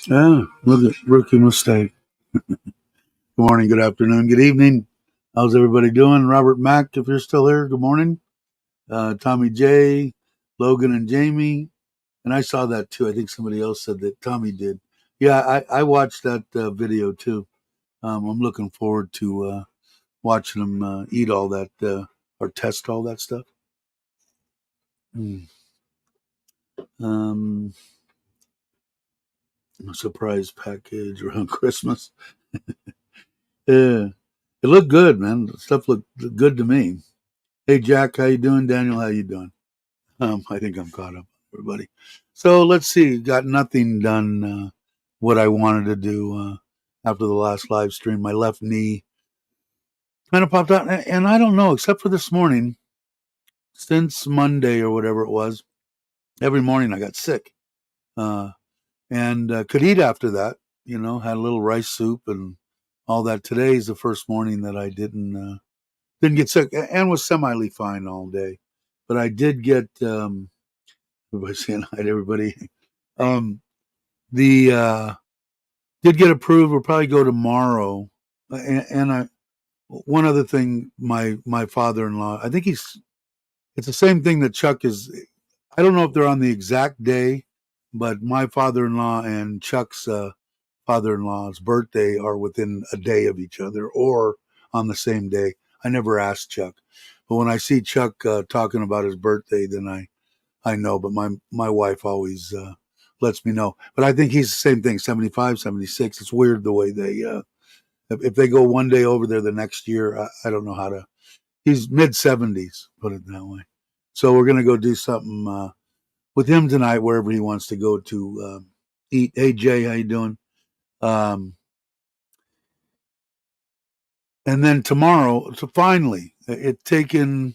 Yeah, look at rookie mistake. Good morning, good afternoon, good evening. How's everybody doing? Robert Mack, if you're still here, good morning. Tommy J, Logan and Jamie. And I saw that too. I think somebody else said that Tommy did. Yeah, I watched that video too. I'm looking forward to watching them eat all that or test all that stuff. Mm. Um, a surprise package around Christmas. Yeah, it looked good, man. The stuff looked good to me. Hey Jack, how you doing? Daniel, how you doing? I think I'm caught up, everybody. So let's see. Got nothing done. What I wanted to do after the last live stream. My left knee kind of popped out, and I don't know, except for this morning, since Monday or whatever it was. Every morning I got sick, uh, and could eat after that. You know, had a little rice soup and all that. Today's the first morning that I didn't get sick and was semi fine all day. But I did get everybody saying hi to everybody. Um, the did get approved. We'll probably go tomorrow. And I one other thing, my father in law. I think it's the same thing that Chuck is. I don't know if they're on the exact day, but my father in law and Chuck's father in law's birthday are within a day of each other or on the same day. I never asked Chuck, but when I see Chuck talking about his birthday, then I know, but my wife always lets me know. But I think he's the same thing, 75, 76. It's weird the way they, if they go one day over there the next year, I don't know how to. He's mid 70s, put it that way. So we're going to go do something with him tonight, wherever he wants to go to eat. Hey, Jay, how you doing? Um, and then tomorrow, so finally, it's taken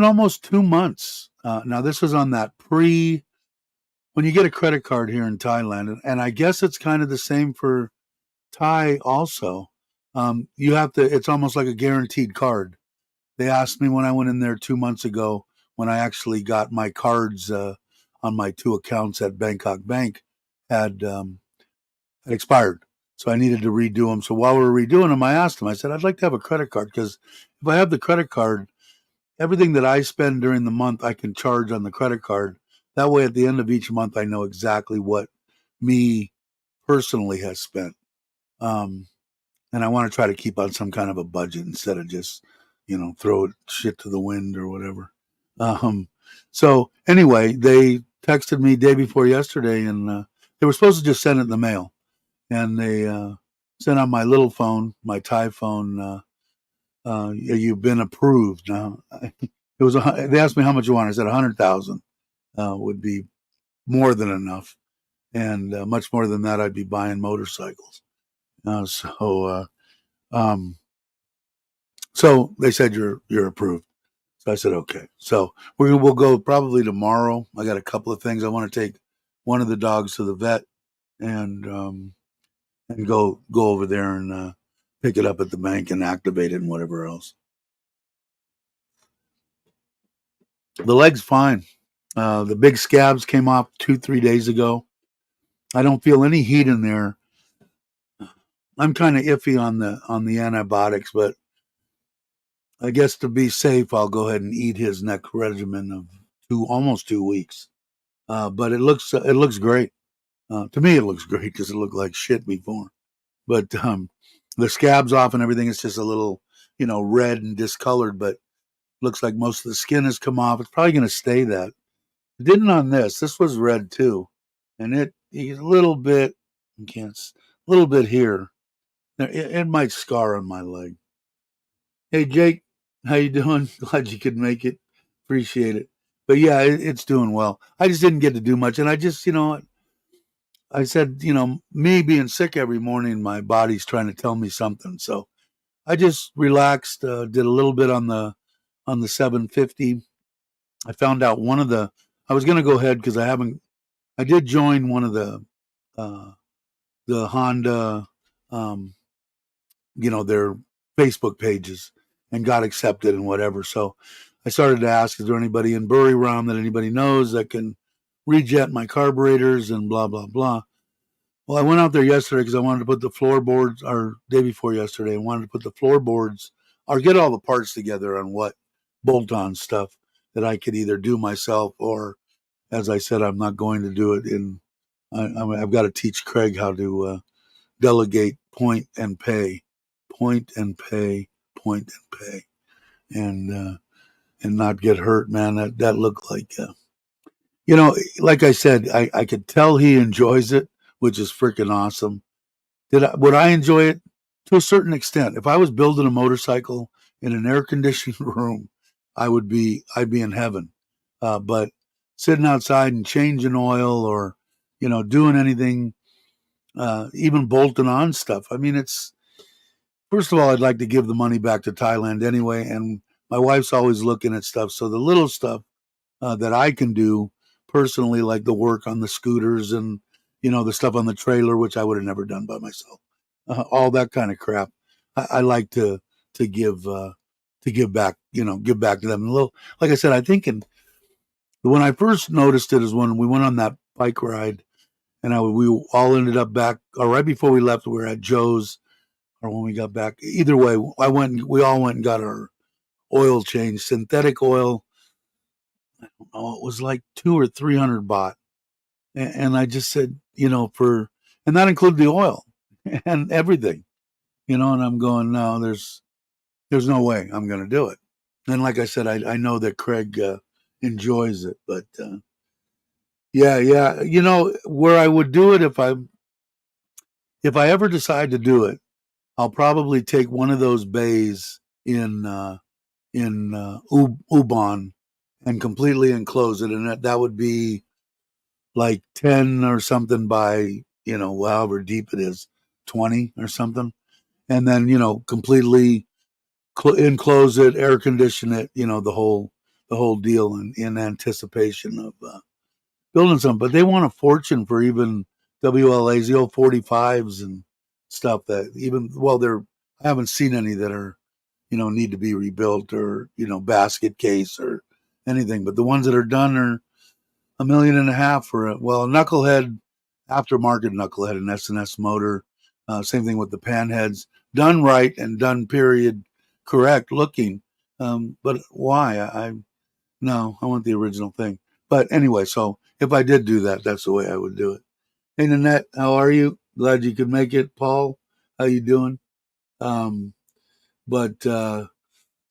almost 2 months. Now, this was on that when you get a credit card here in Thailand, and I guess it's kind of the same for Thai also. You have to, it's almost like a guaranteed card. They asked me when I went in there 2 months ago, when I actually got my cards on my two accounts at Bangkok Bank had, had expired. So I needed to redo them. So while we were redoing them, I asked them, I said, I'd like to have a credit card because if I have the credit card, everything that I spend during the month, I can charge on the credit card. That way, at the end of each month, I know exactly what me personally has spent. Um, and I want to try to keep on some kind of a budget instead of just, throw shit to the wind or whatever. Um, so anyway, they texted me day before yesterday, and they were supposed to just send it in the mail, and they sent on my little phone, my Thai phone. You've been approved. Now, it was they asked me how much you want. I said 100,000 would be more than enough, and much more than that, I'd be buying motorcycles. Uh, so, uh, um, so they said you're approved. So I said okay. So we'll go probably tomorrow. I got a couple of things. I want to take one of the dogs to the vet and go over there and pick it up at the bank and activate it and whatever else. The leg's fine. The big scabs came off 2-3 days ago. I don't feel any heat in there. I'm kind of iffy on the antibiotics, but I guess to be safe, I'll go ahead and eat his next regimen of almost 2 weeks. But it looks great. To me, it looks great because it looked like shit before. But the scabs off and everything. It's just a little, red and discolored, but looks like most of the skin has come off. It's probably going to stay that. It didn't on this. This was red too, and a little bit. You can't. A little bit here. It might scar on my leg. Hey Jake, how you doing? Glad you could make it. Appreciate it. But yeah, it's doing well. I just didn't get to do much, and I just, I said, me being sick every morning, my body's trying to tell me something. So I just relaxed, did a little bit on the 750. I found out I was going to go ahead because I did join one of uh, the Honda, um, their Facebook pages and got accepted and whatever. So I started to ask, is there anybody in Buriram that anybody knows that can rejet my carburetors and blah, blah, blah. Well, I went out there yesterday because I wanted to put the floorboards, or day before yesterday, I wanted to put the floorboards or get all the parts together on what bolt-on stuff that I could either do myself or, as I said, I'm not going to do it. I've got to teach Craig how to delegate point and pay, point and pay, point and pay, and not get hurt, man. That looked like, like I said, I could tell he enjoys it, which is freaking awesome. Would I enjoy it? To a certain extent. If I was building a motorcycle in an air conditioned room, I'd be in heaven. But sitting outside and changing oil or, doing anything, even bolting on stuff. I mean, first of all, I'd like to give the money back to Thailand anyway. And my wife's always looking at stuff. So the little stuff that I can do personally, like the work on the scooters and, the stuff on the trailer, which I would have never done by myself. All that kind of crap. I like to give back, give back to them. A little, like I said, I think when I first noticed it is when we went on that bike ride, and we all ended up back, or right before we left, we were at Joe's, or when we got back. Either way, we all went and got our oil change, synthetic oil. I don't know, it was like 200 or 300 baht, and I just said, and that included the oil and everything, and I'm going, no, there's no way I'm going to do it. And like I said, I know that Craig enjoys it, but yeah, where I would do it if I ever decide to do it, I'll probably take one of those bays in Ubon and completely enclose it, and that would be like 10 or something by however deep it is, 20 or something, and then completely enclose it, air condition it, the whole deal in anticipation of building something. But they want a fortune for even WLAs, the old 45s and stuff that even, well, I haven't seen any that are, need to be rebuilt or, basket case or anything. But the ones that are done are $1.5 million for a knucklehead, aftermarket knucklehead, an S&S motor. Same thing with the panheads, done right and done period correct looking. But why? No, I want the original thing. But anyway, so if I did do that, that's the way I would do it. Hey, Nanette, how are you? Glad you could make it. Paul, how you doing? But that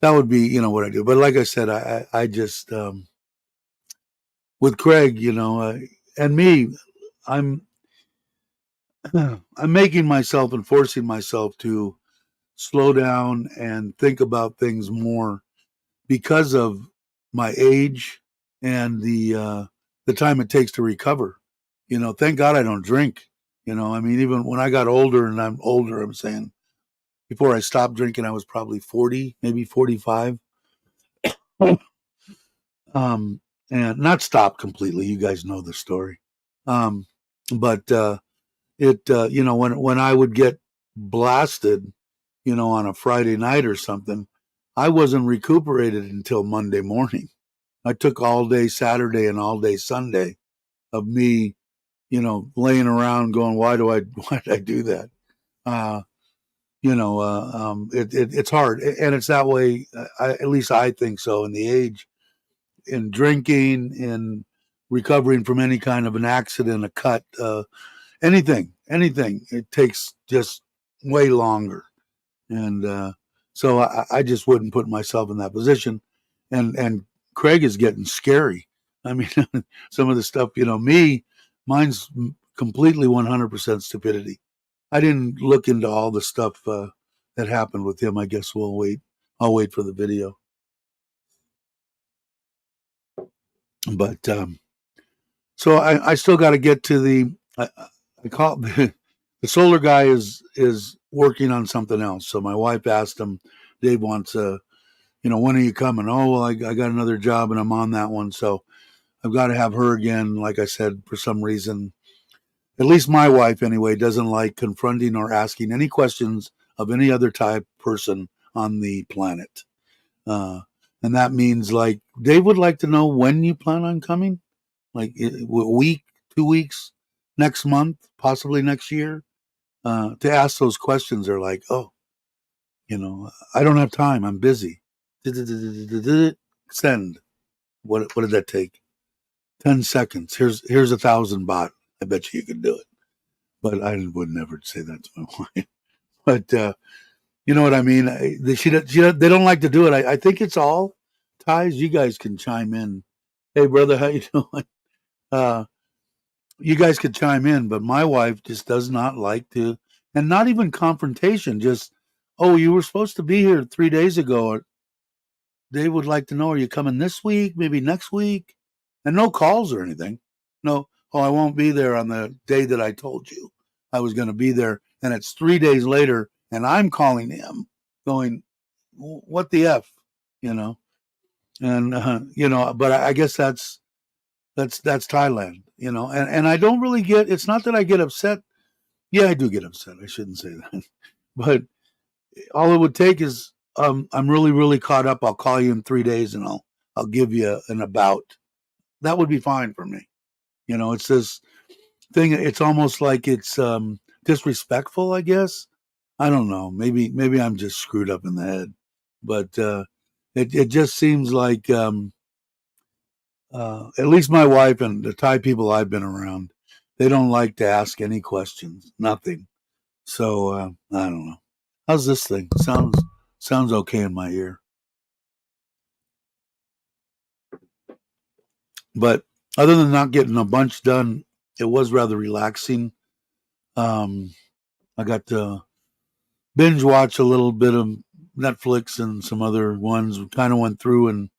would be, what I do. But like I said, I just with Craig, and me, I'm I'm making myself and forcing myself to slow down and think about things more because of my age and the time it takes to recover. Thank God I don't drink. I mean, even when I got older, and I'm older, I'm saying before I stopped drinking, I was probably 40, maybe 45. Um, and not stopped completely. You guys know the story. Um, but when I would get blasted, on a Friday night or something, I wasn't recuperated until Monday morning. I took all day Saturday and all day Sunday of me, laying around going, why did I do that? It's hard, and it's that way. At least I think so. In the age, in drinking, in recovering from any kind of an accident, a cut, anything, it takes just way longer. And so I just wouldn't put myself in that position. And Craig is getting scary. I mean, some of the stuff, mine's completely 100% stupidity. I didn't look into all the stuff that happened with him. I guess we'll wait. I'll wait for the video. But so I still got to get to I call the solar guy is working on something else. So my wife asked him, Dave wants when are you coming? Oh, well, I got another job and I'm on that one. So I've got to have her again. Like I said, for some reason, at least my wife anyway, doesn't like confronting or asking any questions of any other type person on the planet. And that means like Dave would like to know when you plan on coming. like a week, 2 weeks, next month, possibly next year, to ask those questions. They're like, oh, I don't have time. I'm busy. Send. What did that take? 10 seconds. Here's 1,000 baht. I bet you could do it. But I would never say that to my wife. But you know what I mean? They don't like to do it. I think it's all ties. You guys can chime in. Hey, brother, how you doing? Uh, you guys could chime in, but my wife just does not like to, and not even confrontation. Just, oh, you were supposed to be here 3 days ago. They would like to know, are you coming this week? Maybe next week? And no calls or anything. No, oh, I won't be there on the day that I told you I was going to be there. And it's 3 days later, and I'm calling him going, what the F, you know? And, but I guess that's Thailand, and I don't really it's not that I get upset. Yeah, I do get upset. I shouldn't say that. But all it would take is I'm really, really caught up. I'll call you in 3 days and I'll give you an about. That would be fine for me. It's this thing. It's almost like it's disrespectful, I guess. I don't know. Maybe I'm just screwed up in the head, but it just seems like at least my wife and the Thai people I've been around, they don't like to ask any questions. Nothing. So I don't know. How's this thing? Sounds okay in my ear. But other than not getting a bunch done, it was rather relaxing. I got to binge watch a little bit of Netflix and some other ones. Kind of went through and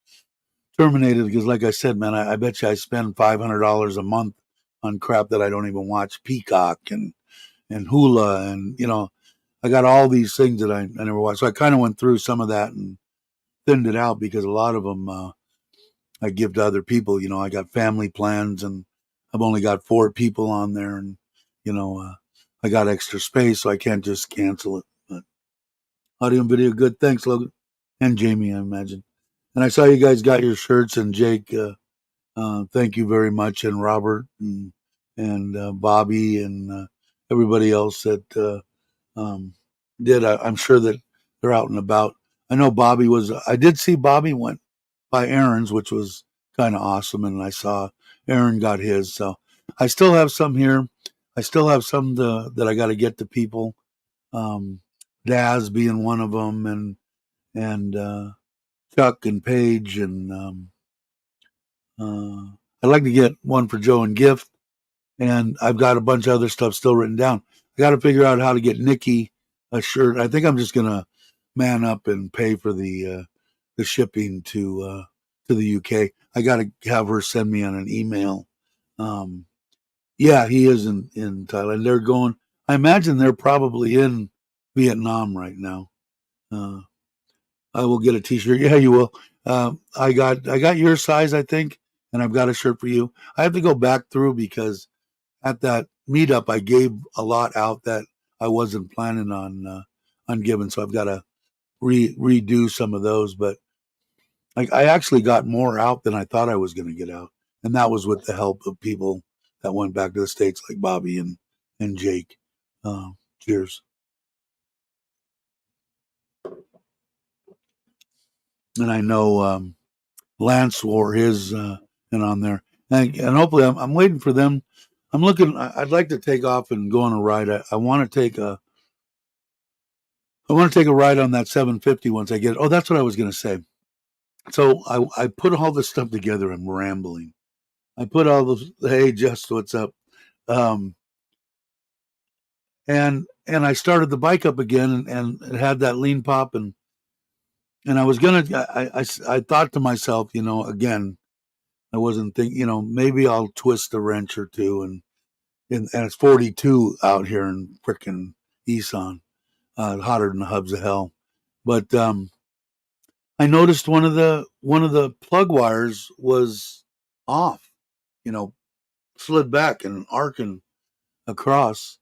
terminated because, like I said, man, I bet you I spend $500 a month on crap that I don't even watch. Peacock and Hula, and I got all these things that I never watched. So I kind of went through some of that and thinned it out because a lot of them I give to other people. I got family plans and I've only got 4 people on there, and I got extra space, so I can't just cancel it. But audio and video, good. Thanks, Logan and Jamie, I imagine. And I saw you guys got your shirts, and Jake, thank you very much, and Robert and Bobby and everybody else that did. I'm sure that they're out and about. I know Bobby was. I did see Bobby went by Aaron's, which was kind of awesome, and I saw Aaron got his. So I still have some here. I still have some that I got to get to people. Daz being one of them, and Chuck and Paige, and I'd like to get one for Joe and Gift, and I've got a bunch of other stuff still written down. I got to figure out how to get Nikki a shirt. I think I'm just gonna man up and pay for the shipping to the UK. I got to have her send me on an email. Yeah, he is in Thailand. They're going. I imagine they're probably in Vietnam right now. I will get a T-shirt. Yeah, you will. I got your size, I think, and I've got a shirt for you. I have to go back through because at that meetup I gave a lot out that I wasn't planning on giving, so I've got to redo some of those. But I actually got more out than I thought I was going to get out, and that was with the help of people that went back to the States, like Bobby and Jake. Cheers. And I know Lance wore his and on there, and hopefully I'm waiting for them. I'm looking. I'd like to take off and go on a ride. I want to take a. I want to take a ride on that 750 once I get it. Oh, that's what I was going to say. So I put all this stuff together. I'm rambling. I put all the hey, just what's up, um, and I started the bike up again, and it had that lean pop, and I was gonna. I thought to myself, again, I wasn't thinking, maybe I'll twist a wrench or two, and it's 42 out here in frickin' Isan, hotter than the hubs of hell. But I noticed one of the plug wires was off, you know, slid back and arcing across,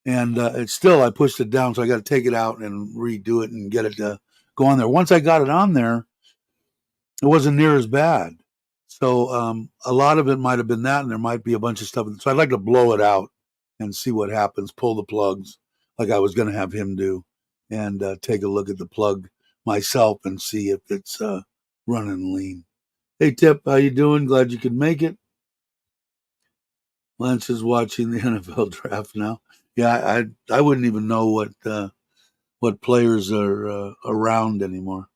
and it's still I pushed it down, so I got to take it out and redo it and get it to go on there. Once I got it on there, it wasn't near as bad. So a lot of it might have been that, and there might be a bunch of stuff. So I'd like to blow it out and see what happens. Pull the plugs like I was going to have him do, and take a look at the plug myself and see if it's running lean. Hey Tip, how you doing? Glad you could make it. Lance is watching the NFL draft now. Yeah, I wouldn't even know what players are around anymore.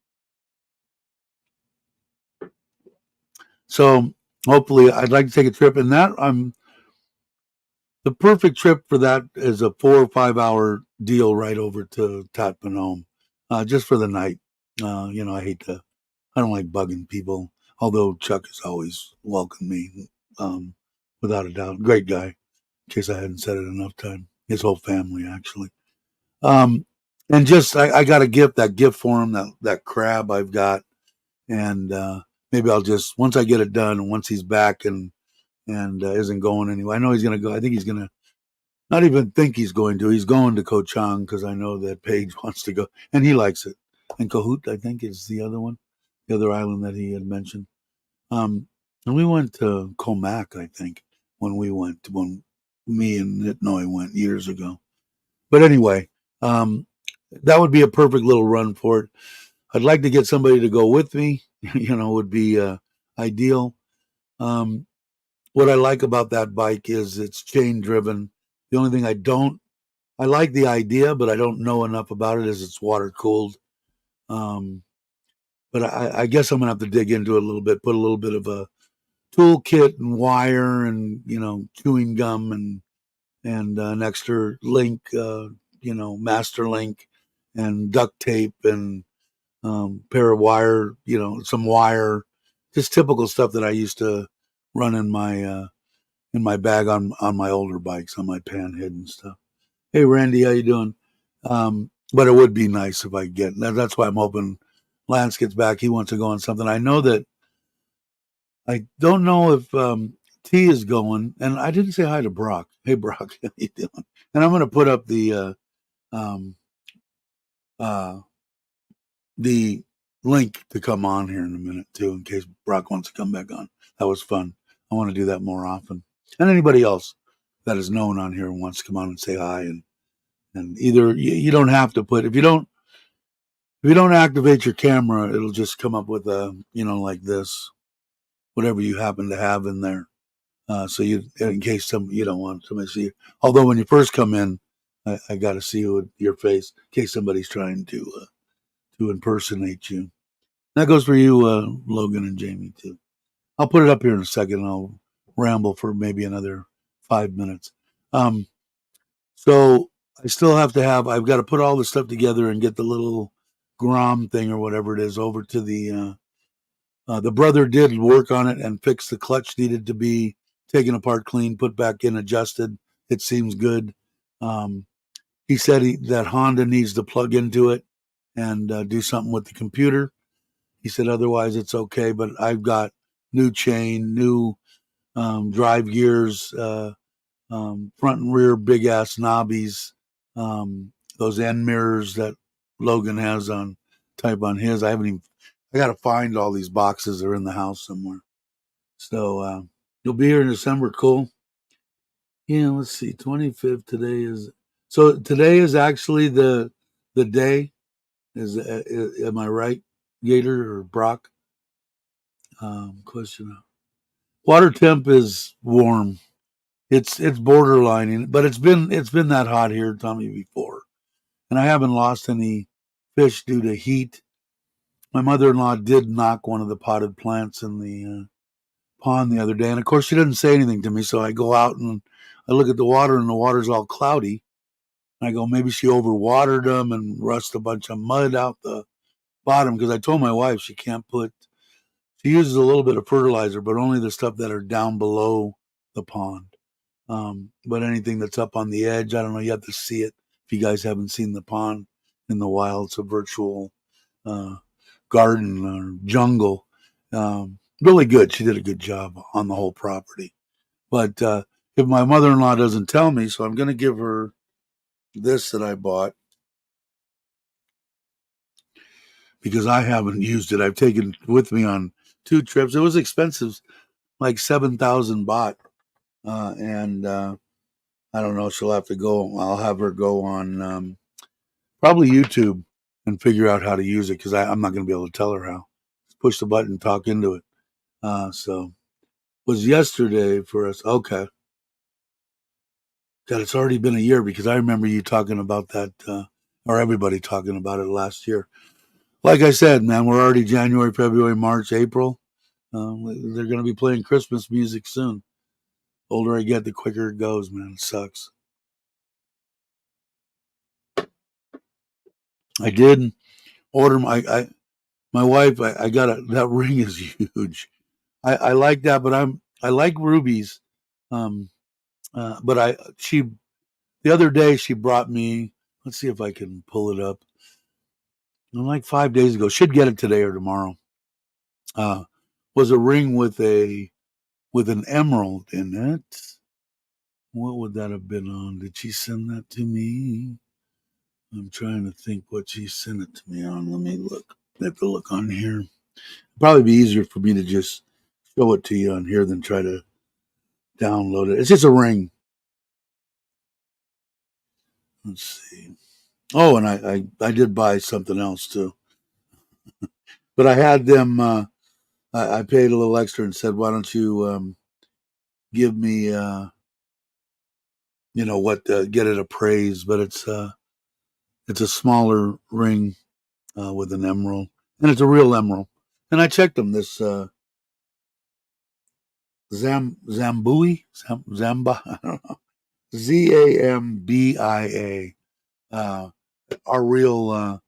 So hopefully, I'd like to take a trip, and that the perfect trip for that is a 4 or 5 hour deal right over to Tatpanome, just for the night. I don't like bugging people, although Chuck has always welcomed me, without a doubt. Great guy, in case I hadn't said it enough time. His whole family, actually. Um, and just, I got a gift, that gift for him, that crab I've got. And maybe I'll just, once I get it done, and once he's back and isn't going anywhere. I know he's going to go. I think he's going to not even think he's going to. He's going to Koh Chang because I know that Paige wants to go, and he likes it. And Kahoot, I think, is the other one, the other island that he had mentioned. And we went to Comac, I think, when me and Nitnoy went years ago. But anyway, that would be a perfect little run for it. I'd like to get somebody to go with me. Would be ideal. What I like about that bike is it's chain driven. The only thing I like the idea, but I don't know enough about it, is it's water cooled. But I guess I'm gonna have to dig into it a little bit, put a little bit of a toolkit and wire and chewing gum and an extra link, master link and duct tape and pair of wire, some wire, just typical stuff that I used to run in my bag on my older bikes, on my panhead and stuff. Hey Randy, how you doing? But it would be nice if I get. That's why I'm hoping Lance gets back. He wants to go on something. I know that. I don't know if T is going, and I didn't say hi to Brock. Hey Brock, how you doing? And I'm going to put up um, uh, the link to come on here in a minute too, in case Brock wants to come back on. That was fun. I want to do that more often. And anybody else that is known on here and wants to come on and say hi, and either you don't have to put, if you don't activate your camera, it'll just come up with a like this, whatever you happen to have in there. So in case you don't want somebody to see you. Although when you first come in, I got to see you with your face in case somebody's trying to impersonate you. That goes for you, Logan and Jamie too. I'll put it up here in a second. And I'll ramble for maybe another 5 minutes. So I still have to I've got to put all the stuff together and get the little Grom thing or whatever it is over to the brother did work on it and fix the clutch, needed to be taken apart, clean, put back in, adjusted. It seems good. He said that Honda needs to plug into it and do something with the computer. He said otherwise it's okay, but I've got new chain, new drive gears, front and rear big ass knobbies, those end mirrors that Logan has on his. I got to find all these boxes. They're in the house somewhere. So you'll be here in December. Cool. Yeah, let's see. 25th today is actually the day. Am I right, Gator or Brock? Question. Water temp is warm. It's borderlining, but it's been that hot here, Tommy, before, and I haven't lost any fish due to heat. My mother-in-law did knock one of the potted plants in the pond the other day, and of course she didn't say anything to me. So I go out and I look at the water, and the water's all cloudy. And I go, maybe she overwatered them and rushed a bunch of mud out the bottom, because I told my wife she can't put. She uses a little bit of fertilizer, but only the stuff that are down below the pond. But anything that's up on the edge, I don't know. You have to see it. If you guys haven't seen the pond in the wild, it's a virtual garden or jungle. Really good. She did a good job on the whole property. But if my mother-in-law doesn't tell me, so I'm going to give her this that I bought because I haven't used it. I've taken it with me on 2 trips. It was expensive, like 7,000 baht. And I don't know. She'll have to go. I'll have her go on probably YouTube and figure out how to use it because I'm not going to be able to tell her how. Push the button, talk into it. So was yesterday for us. Okay. God, it's already been a year because I remember you talking about that, or everybody talking about it last year. Like I said, man, we're already January, February, March, April. They're going to be playing Christmas music soon. Older I get, the quicker it goes, man. It sucks. I did order my wife. I got that ring is huge. I like that, but I like rubies. Um, but she the other day she brought me. Let's see if I can pull it up. Like 5 days ago, should get it today or tomorrow. Was a ring with an emerald in it. What would that have been on? Did she send that to me? I'm trying to think what she sent it to me on. Let me look. I have to look on here. It'd probably be easier for me to just show it to you on here than try to download it. It's just a ring. Let's see. Oh, and I did buy something else too. But I had them. I paid a little extra and said, "Why don't you give me, what, get it appraised?" But it's a smaller ring with an emerald, and it's a real emerald. And I checked them. This Zambui, Zamba, I don't know, Zambia, are real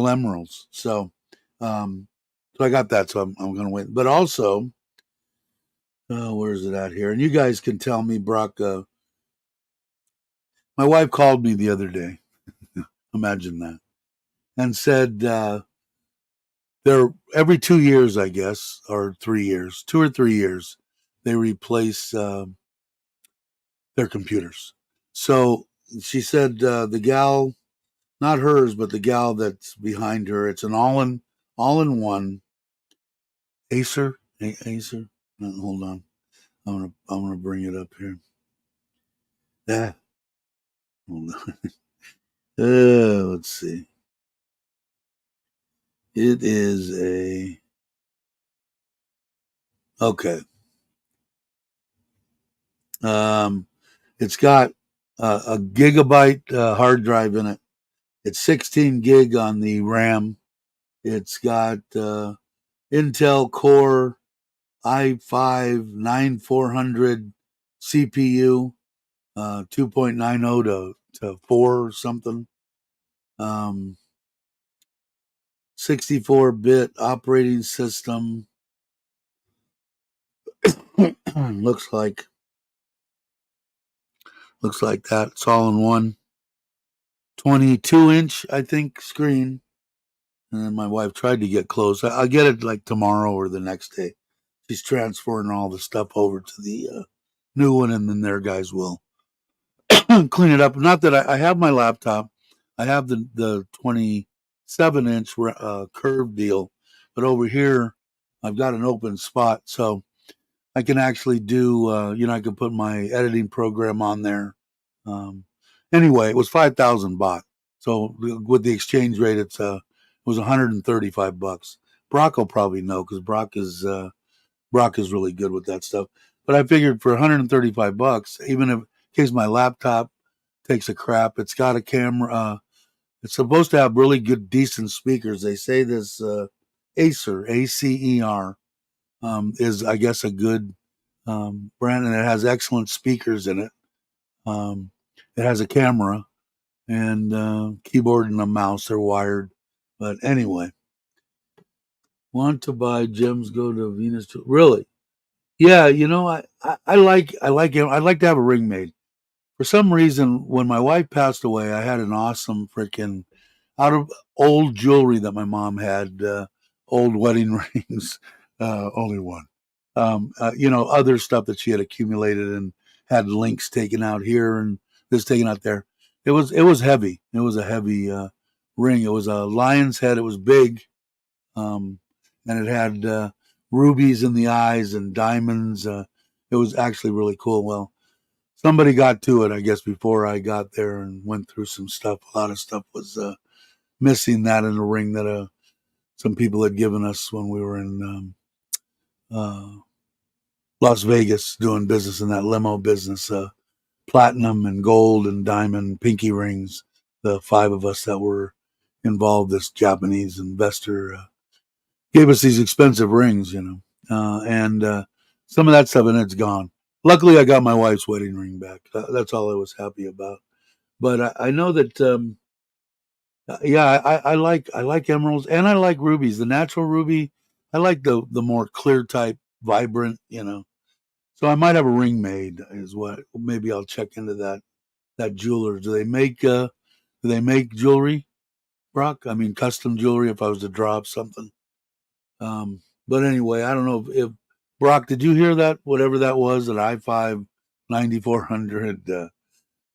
emeralds. So I got that. So I'm going to wait. But also, where is it at here? And you guys can tell me, Brock. My wife called me the other day. Imagine that, and said they're every 2 years, I guess, or 3 years, 2 or 3 years, they replace their computers. So she said the gal, not hers, but the gal that's behind her, it's an all in one Acer. No, hold on, I'm gonna bring it up here. Yeah, hold on. Let's see. It is a okay. Um, it's got a gigabyte hard drive in it. It's 16 gig on the RAM. It's got Intel Core i5 9400 CPU, 2.90 to 4 or something. 64-bit operating system. looks like that. It's all in one. 22-inch, I think, screen. And then my wife tried to get close. I'll get it like tomorrow or the next day. She's transferring all the stuff over to the new one, and then their guys will clean it up. Not that I have my laptop. I have the 27-inch curved deal, but over here I've got an open spot, so I can actually do. I can put my editing program on there. Um, anyway, it was 5,000 baht. So with the exchange rate, it was $135. Brock will probably know because Brock is really good with that stuff. But I figured for $135, even if in case my laptop takes a crap, it's got a camera. It's supposed to have really good, decent speakers. They say this Acer, ACER, is, I guess, a good brand, and it has excellent speakers in it. It has a camera and keyboard and a mouse. They're wired. But anyway, want to buy gems? Go to Venus. Really? Yeah, I like him. I'd like to have a ring made. For some reason, when my wife passed away, I had an awesome freaking out of old jewelry that my mom had, old wedding rings, only one. Other stuff that she had accumulated and had links taken out here and this taken out there. It was heavy. It was a heavy ring. It was a lion's head. It was big, and it had rubies in the eyes and diamonds. It was actually really cool. Well, somebody got to it, I guess, before I got there and went through some stuff. A lot of stuff was missing that in the ring that some people had given us when we were in Las Vegas doing business in that limo business. Platinum and gold and diamond pinky rings. The five of us that were involved, this Japanese investor gave us these expensive rings, and some of that stuff, and it's gone. Luckily, I got my wife's wedding ring back. That's all I was happy about. But I know that, yeah, I like emeralds and I like rubies. The natural ruby, I like the more clear type, vibrant. So I might have a ring made. Is what maybe I'll check into that jeweler. Do they make jewelry, Brock? I mean, custom jewelry. If I was to drop something. But anyway, I don't know if Brock, did you hear that? Whatever that was, an i5 9400.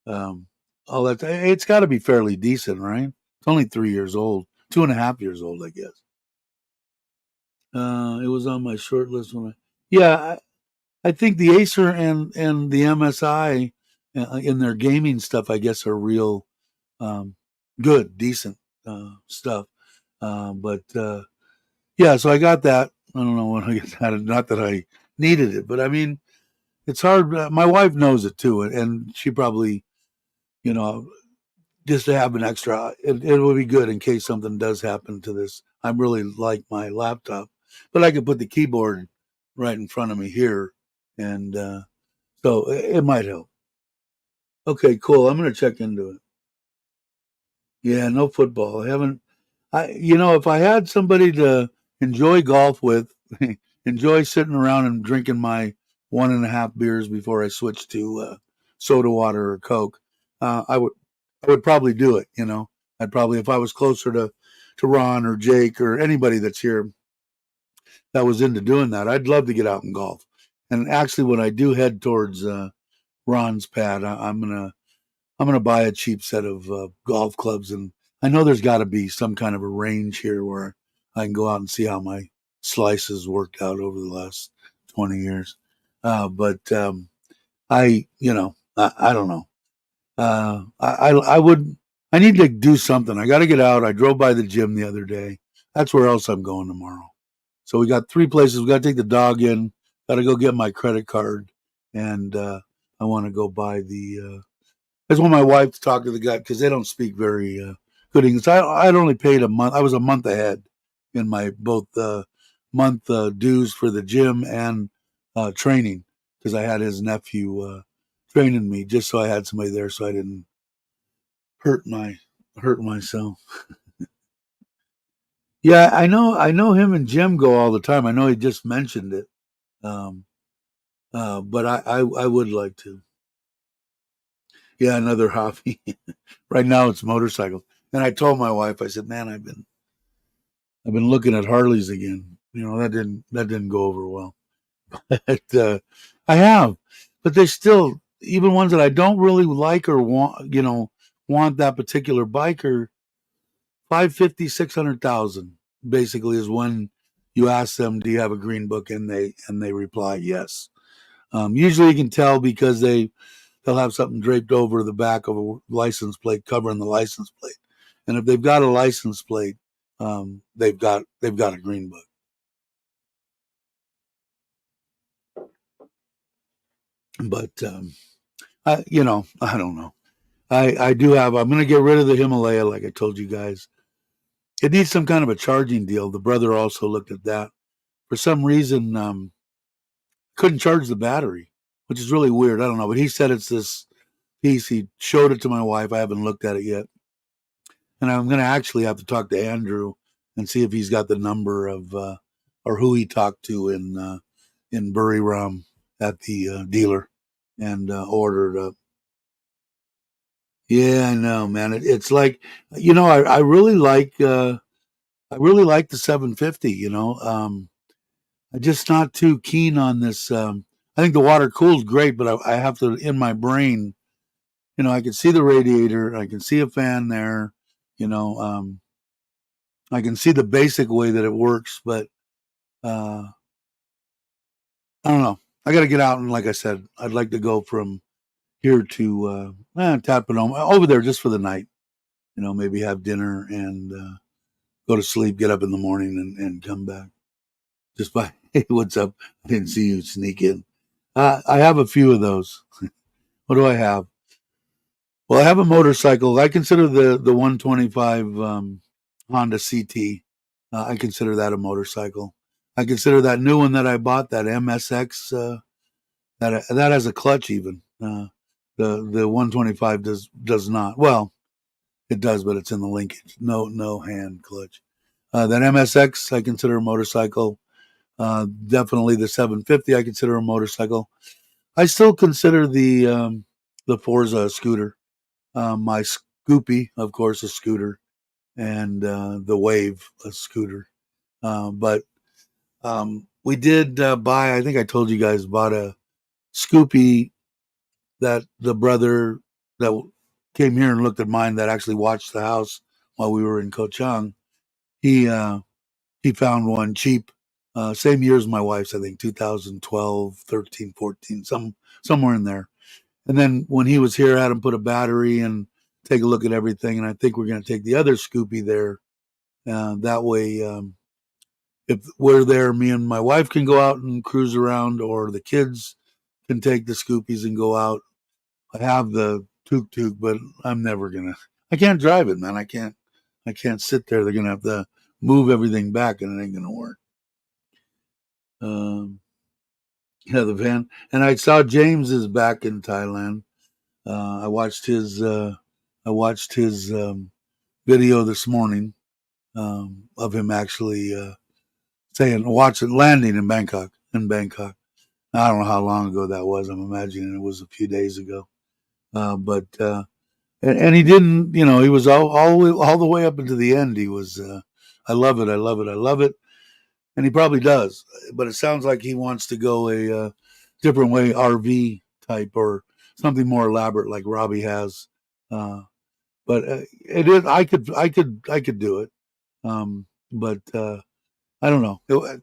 All that. It's got to be fairly decent, right? It's only 3 years old, 2.5 years old, I guess. It was on my short list when yeah, I think the Acer and the MSI in their gaming stuff, I guess, are real good, decent stuff. But yeah, so I got that. I don't know when I got that. Not that I needed it, but I mean, it's hard. My wife knows it too, and she probably, you know, just to have an extra. It would be good in case something does happen to this. I really like my laptop, but I could put the keyboard right in front of me here, and so it might help. Okay, cool. I'm gonna check into it. Yeah, no football. I haven't. If I had somebody to enjoy golf with, enjoy sitting around and drinking my 1.5 beers before I switch to soda water or Coke, I would probably do it. I'd probably, if I was closer to Ron or Jake or anybody that's here that was into doing that, I'd love to get out and golf. And actually, when I do head towards Ron's pad, I'm gonna buy a cheap set of golf clubs, and I know there's got to be some kind of a range here where I can go out and see how my slices worked out over the last 20 years. But I don't know. I would. I need to do something. I got to get out. I drove by the gym the other day. That's where else I'm going tomorrow. So we got three places. We got to take the dog in. Got to go get my credit card, and I want to go buy the that's when my wife talked to the guy because they don't speak very good English. I'd only paid a month. I was a month ahead in my both month dues for the gym and training because I had his nephew training me just so I had somebody there so I didn't hurt myself. Yeah, I know. I know him and Jim go all the time. I know he just mentioned it, um, but I would like to. Yeah, another hobby. Right now it's motorcycles. And I told my wife, I said, "Man, I've been looking at Harleys again. That didn't go over well. But, I have, but they still, even ones that I don't really like or want that particular bike are 550, 600,000. Basically, is when you ask them, "Do you have a green book?" and they reply yes. Usually, you can tell because they'll have something draped over the back of a license plate covering the license plate. And if they've got a license plate, they've got a green book. But I don't know. I do have. I'm going to get rid of the Himalaya, like I told you guys. It needs some kind of a charging deal. The brother also looked at that. For some reason, couldn't charge the battery, which is really weird. I don't know, but he said it's this piece. He showed it to my wife. I haven't looked at it yet. And I'm going to actually have to talk to Andrew and see if he's got the number of or who he talked to in Buriram at the dealer and ordered. Yeah, I know, man. It's like I really like the 750. I'm just not too keen on this. I think the water cooled great, but I have to in my brain. I can see the radiator. I can see a fan there. You know, I can see the basic way that it works, but I don't know. I got to get out, and like I said, I'd like to go from here to Tappanoma, over there just for the night. Maybe have dinner and go to sleep, get up in the morning, and come back. Just by, hey, what's up? I didn't see you sneak in. I have a few of those. What do I have? Well, I have a motorcycle. I consider the 125 Honda CT. I consider that a motorcycle. I consider that new one that I bought, that MSX, that has a clutch even. The 125 does not. Well, it does, but it's in the linkage. No hand clutch. That MSX I consider a motorcycle. Definitely the 750 I consider a motorcycle. I still consider the Forza a scooter. My Scoopy, of course, a scooter, and the Wave a scooter. But we did buy. I think I told you guys bought a Scoopy that the brother that came here and looked at mine that actually watched the house while we were in Ko Chang. He he found one cheap, same year as my wife's. I think 2012, 13, 14, somewhere in there. And then when he was here, I had him put a battery and take a look at everything. And I think we're going to take the other Scoopy there. That way, if we're there, me and my wife can go out and cruise around, or the kids can take the Scoopies and go out. I have the tuk tuk, but I'm never gonna. I can't drive it, man. I can't. I can't sit there. They're gonna have to move everything back, and it ain't gonna work. Um, yeah, the van. And I saw James is back in Thailand. I watched his. I watched his video this morning of him actually saying, "Watch it landing in Bangkok." In Bangkok. I don't know how long ago that was. I'm imagining it was a few days ago. But and he didn't. He was all the way up into the end. He was. I love it. I love it. I love it. And he probably does. But it sounds like he wants to go a different way, RV type or something more elaborate like Robbie has. Uh, but it is. I could do it. But I don't know.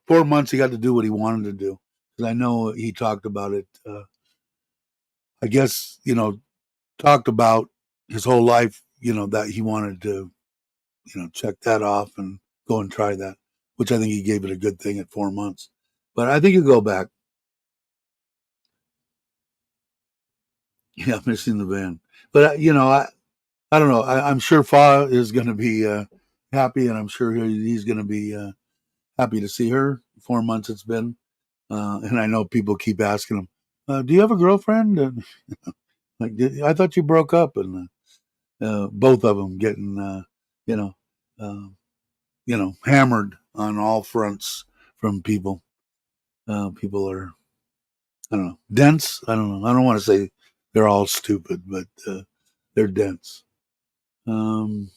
4 months he got to do what he wanted to do, because I know he talked about it. I guess talked about his whole life. That he wanted to check that off and go and try that, which I think he gave it a good thing at 4 months. But I think he'll go back. Yeah, missing the van. But I don't know. I'm sure Fa is going to be happy, and I'm sure he's going to be happy to see her. 4 months it's been, and I know people keep asking him, "Do you have a girlfriend?" And, like, I thought you broke up, and both of them getting you know uh, hammered on all fronts from people. People are, I don't know, dense. I don't know. I don't want to say they're all stupid, but they're dense. Um,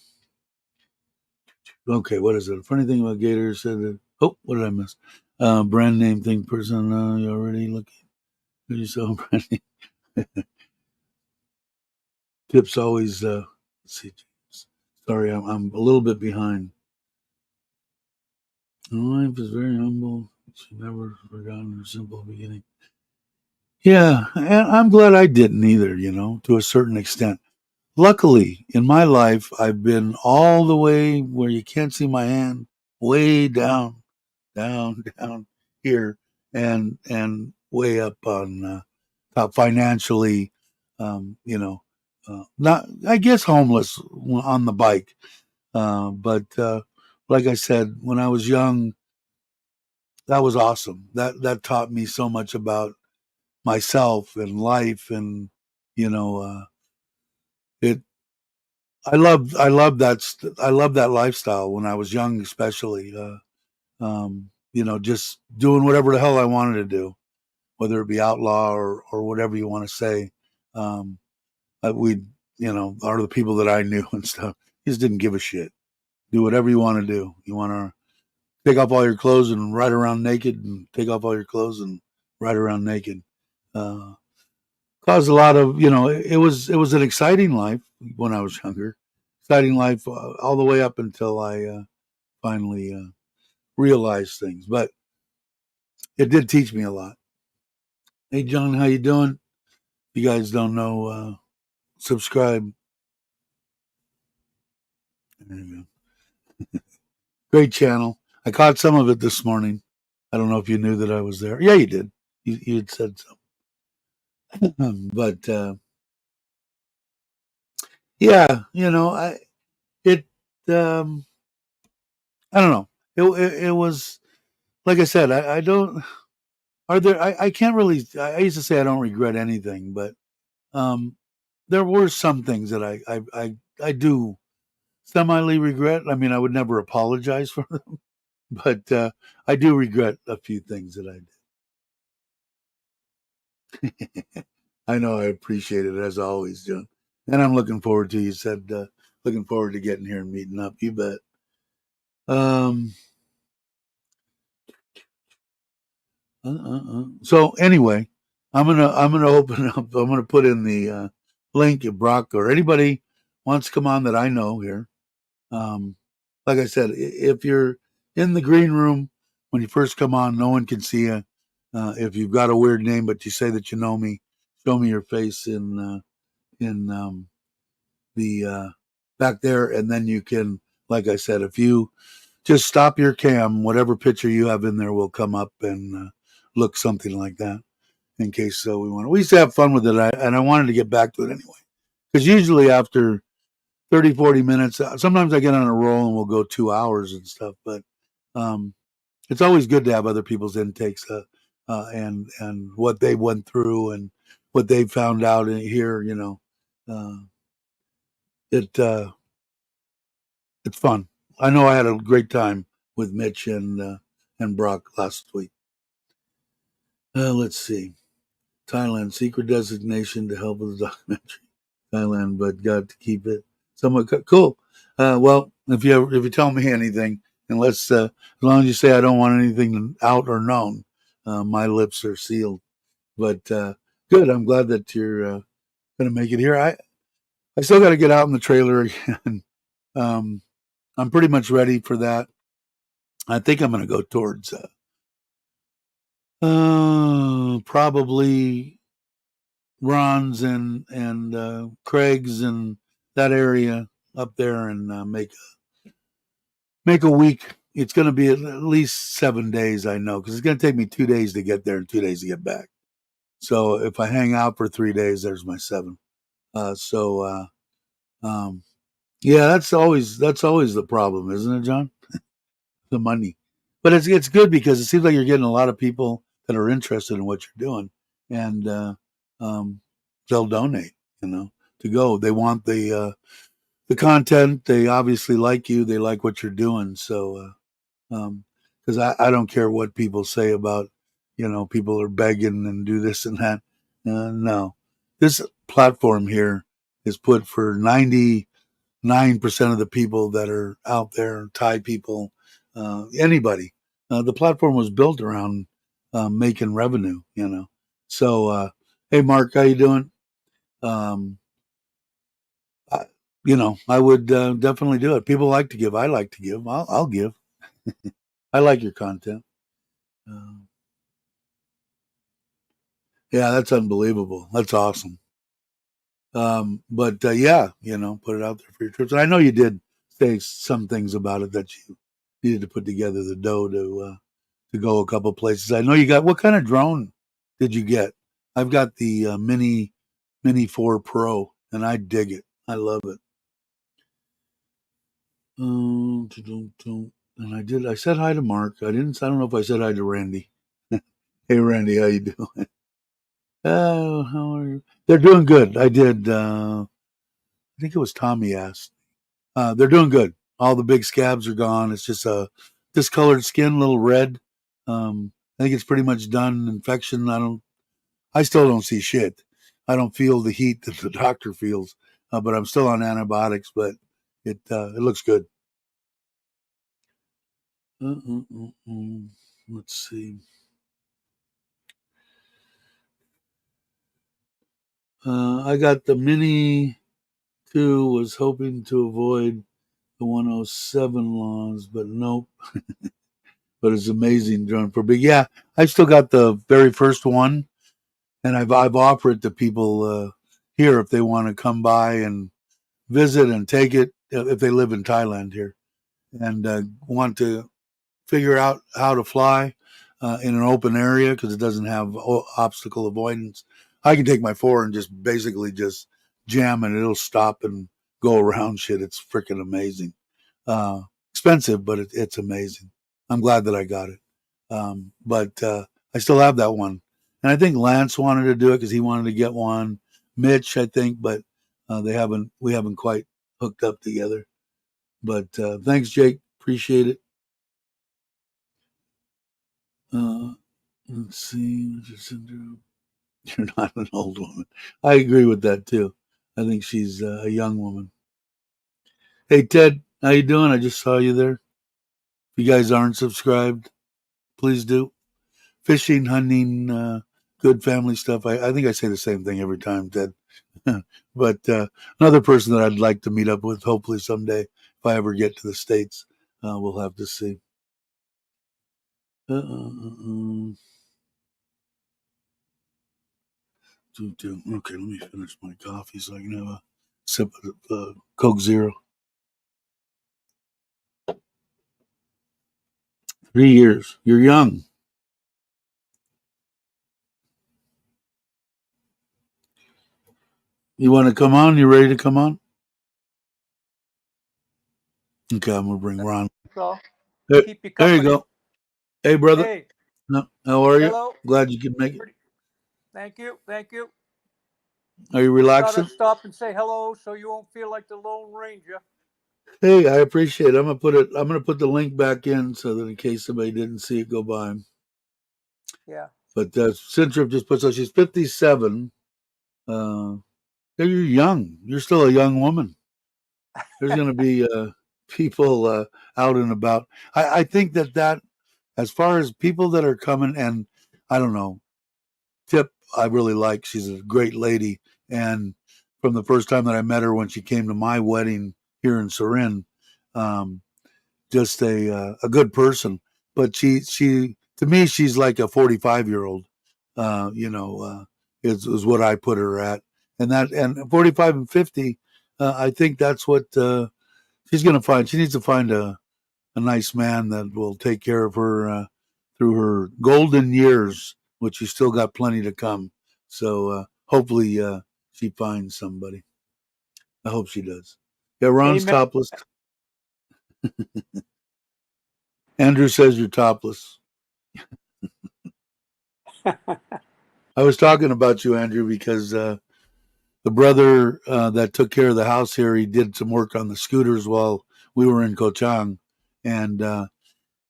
okay, what is it? A funny thing about Gators said that. Oh, what did I miss? Brand name thing person. You already looking? You saw brand name tips always. Let's see. Sorry, I'm a little bit behind. Life is very humble. She never forgotten her simple beginning. Yeah, and I'm glad I didn't either. To a certain extent. Luckily, in my life, I've been all the way where you can't see my hand, way down, down, down here, and way up on top financially. Not, I guess, homeless on the bike. But like I said, when I was young, that was awesome. That taught me so much about myself and life, and you know, it I loved that lifestyle when I was young, especially. Just doing whatever the hell I wanted to do, whether it be outlaw or whatever you want to say. Um, we, are the people that I knew and stuff. Just didn't give a shit. Do whatever you want to do. You want to take off all your clothes and ride around naked, and take off all your clothes and ride around naked. Uh, Caused a lot of, it was an exciting life when I was younger. Exciting life all the way up until I finally realized things. But it did teach me a lot. Hey, John, how you doing? You guys don't know, subscribe. There you go. Great channel. I caught some of it this morning. I don't know if you knew that I was there. Yeah, you did. You had said so. But yeah, it um I don't know. It was like I said. I don't. Are there? I can't really. I used to say I don't regret anything, but um, there were some things that I do semi regret. I mean, I would never apologize for them, but I do regret a few things that I did. I know I appreciate it as always, John, and I'm looking forward to. You said looking forward to getting here and meeting up. You bet. Um, So anyway, I'm gonna open up. I'm gonna put in the link if Brock or anybody wants to come on that I know here. Um, like I said, if you're in the green room when you first come on, no one can see you. If you've got a weird name, but you say that you know me, show me your face in the back there, and then you can, like I said, if you just stop your cam, whatever picture you have in there will come up and look something like that. In case we want, we used to have fun with it, and I wanted to get back to it anyway. Because usually after 30, 40 minutes, sometimes I get on a roll and we'll go 2 hours and stuff. But um, it's always good to have other people's intakes and what they went through and what they found out in here. Uh, it it's fun. I know I had a great time with Mitch and Brock last week. Let's see. Thailand secret designation to help with the documentary. Thailand, but got to keep it somewhat cool. Well, if you tell me anything, unless as long as you say I don't want anything out or known, my lips are sealed. But good. I'm glad that you're going to make it here. I still got to get out in the trailer again. um, I'm pretty much ready for that. I think I'm going to go towards probably Ron's and Craig's and that area up there and make a week. It's going to be at least 7 days, I know, because it's going to take me 2 days to get there and 2 days to get back. So if I hang out for 3 days, there's my seven. So um, yeah, that's always the problem, isn't it, John? The money, but it's good because it seems like you're getting a lot of people that are interested in what you're doing, and um, they'll donate. To go. They want the content. They obviously like you. They like what you're doing. So because I don't care what people say about, people are begging and do this and that. No, this platform here is put for 99% of the people that are out there, Thai people, anybody. The platform was built around making revenue. So, hey, Mark, how you doing? Um, I, I would definitely do it. People like to give. I like to give. I'll give. I like your content. Uh, yeah, that's unbelievable. That's awesome. But yeah, put it out there for your trips. And I know you did say some things about it that you needed to put together the dough to go a couple places. I know you got. What kind of drone did you get? I've got the Mini 4 Pro, and I dig it. I love it. And I did. I said hi to Mark. I didn't. I don't know if I said hi to Randy. Hey, Randy, how you doing? Oh, how are you? They're doing good. I did. I think it was Tommy asked. They're doing good. All the big scabs are gone. It's just a discolored skin, a little red. I think it's pretty much done. Infection. I still don't see shit. I don't feel the heat that the doctor feels, but I'm still on antibiotics. But it looks good. Uh, uh, Let's see. I got the Mini 2. Was hoping to avoid the 107 laws, but nope. But it's amazing drone for big. Yeah, I still got the very first one, and I've offered to people here if they want to come by and visit and take it if they live in Thailand here and want to figure out how to fly in an open area because it doesn't have obstacle avoidance. I can take my four and just basically just jam and it'll stop and go around shit. It's freaking amazing. Expensive, but it's amazing. I'm glad that I got it. But I still have that one. And I think Lance wanted to do it because he wanted to get one. Mitch, I think, but we haven't quite hooked up together. But thanks, Jake. Appreciate it. Let's see. You're not an old woman. I agree with that too. I think she's a young woman. Hey Ted, how you doing? I just saw you there. If you guys aren't subscribed, please do. Fishing, hunting, good family stuff. I think I say the same thing every time, Ted. But another person that I'd like to meet up with, hopefully someday, if I ever get to the States, we'll have to see. Okay, let me finish my coffee so I can have a sip of Coke Zero. 3 years. You're young. You want to come on? You ready to come on? Okay, I'm gonna bring Ron. So, There, keep you there you company. go. Hey, brother. Hey, How are you? hello. Glad you could make it. Thank you. Thank you. Are you Thought relaxing? I'd stop and say hello so you won't feel like the Lone Ranger. Hey, I appreciate it. I'm gonna put the link back in so that in case somebody didn't see it go by. Yeah. But Centrip just puts out she's 57. You're young. You're still a young woman. There's gonna be people out and about. I think that as far as people that are coming, and I don't know, Tip, I really like. She's a great lady. And from the first time that I met her when she came to my wedding here in Surin, um, just a good person. But she to me she's like a 45-year-old. Is what I put her at. And 45 and 50, I think that's what she's going to find. She needs to find a nice man that will take care of her through her golden years, which she's still got plenty to come. So hopefully she finds somebody. I hope she does. Yeah, Ron's Amen. topless. Andrew says you're topless. I was talking about you, Andrew, because the brother that took care of the house here, he did some work on the scooters while we were in Koh Chang, and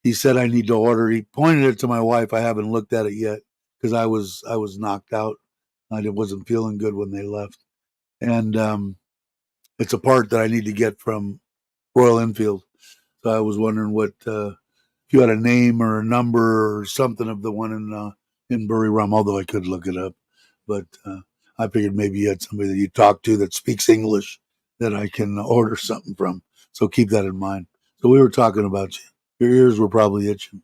he said I need to order. He pointed it to my wife. I haven't looked at it yet because I was knocked out. I wasn't feeling good when they left, and it's a part that I need to get from Royal Enfield. So I was wondering what if you had a name or a number or something of the one in Bury Rum. Although I could look it up, but I figured maybe you had somebody that you talk to that speaks English that I can order something from. So keep that in mind. So we were talking about you. Your ears were probably itching.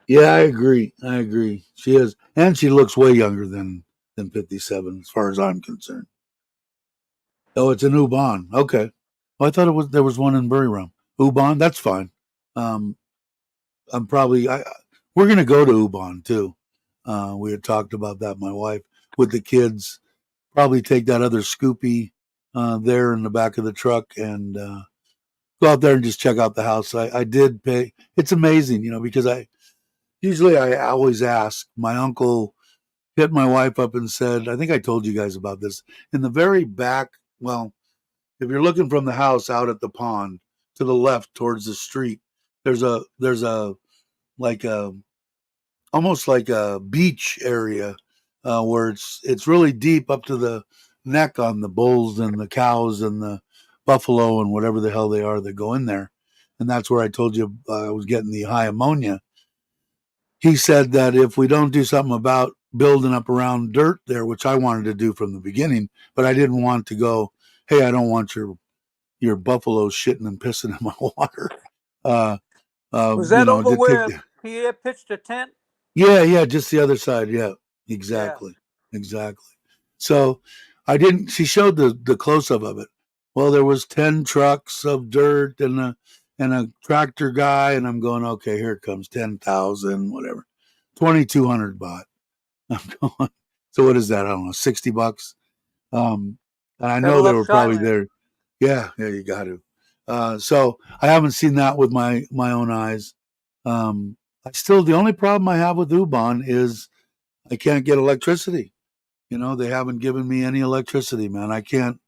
Yeah, I agree. I agree. She is, and she looks way younger than 57, as far as I'm concerned. Oh, it's an Ubon. Okay. Well, I thought there was one in Bury Rum. Ubon, that's fine. Um, I'm probably we're gonna go to Ubon too. We had talked about that, my wife, with the kids. Probably take that other Scoopy there in the back of the truck and go out there and just check out the house. I did pay. It's amazing, because I always ask. My uncle hit my wife up and said, I think I told you guys about this. In the very back, well, if you're looking from the house out at the pond to the left towards the street, there's a like a almost like a beach area where it's really deep up to the neck on the bulls and the cows and the buffalo and whatever the hell they are that go in there. And that's where I told you I was getting the high ammonia. He said that if we don't do something about building up around dirt there, which I wanted to do from the beginning, but I didn't want to go, hey, I don't want your buffalo shitting and pissing in my water. Was that over To take where Pierre pitched a tent? Yeah, just the other side. Yeah, Yeah. exactly, exactly. So I didn't. She showed the close up of it. Well, there was 10 trucks of dirt and a tractor guy, and I'm going, okay, here it comes 10,000, whatever, 2,200 baht. I'm going. So what is that? I don't know, $60. And I Gotta know they love were probably Thailand. there. Yeah, you got to. So I haven't seen that with my own eyes. I still the only problem I have with Ubon is I can't get electricity. You know, they haven't given me any electricity, man. I can't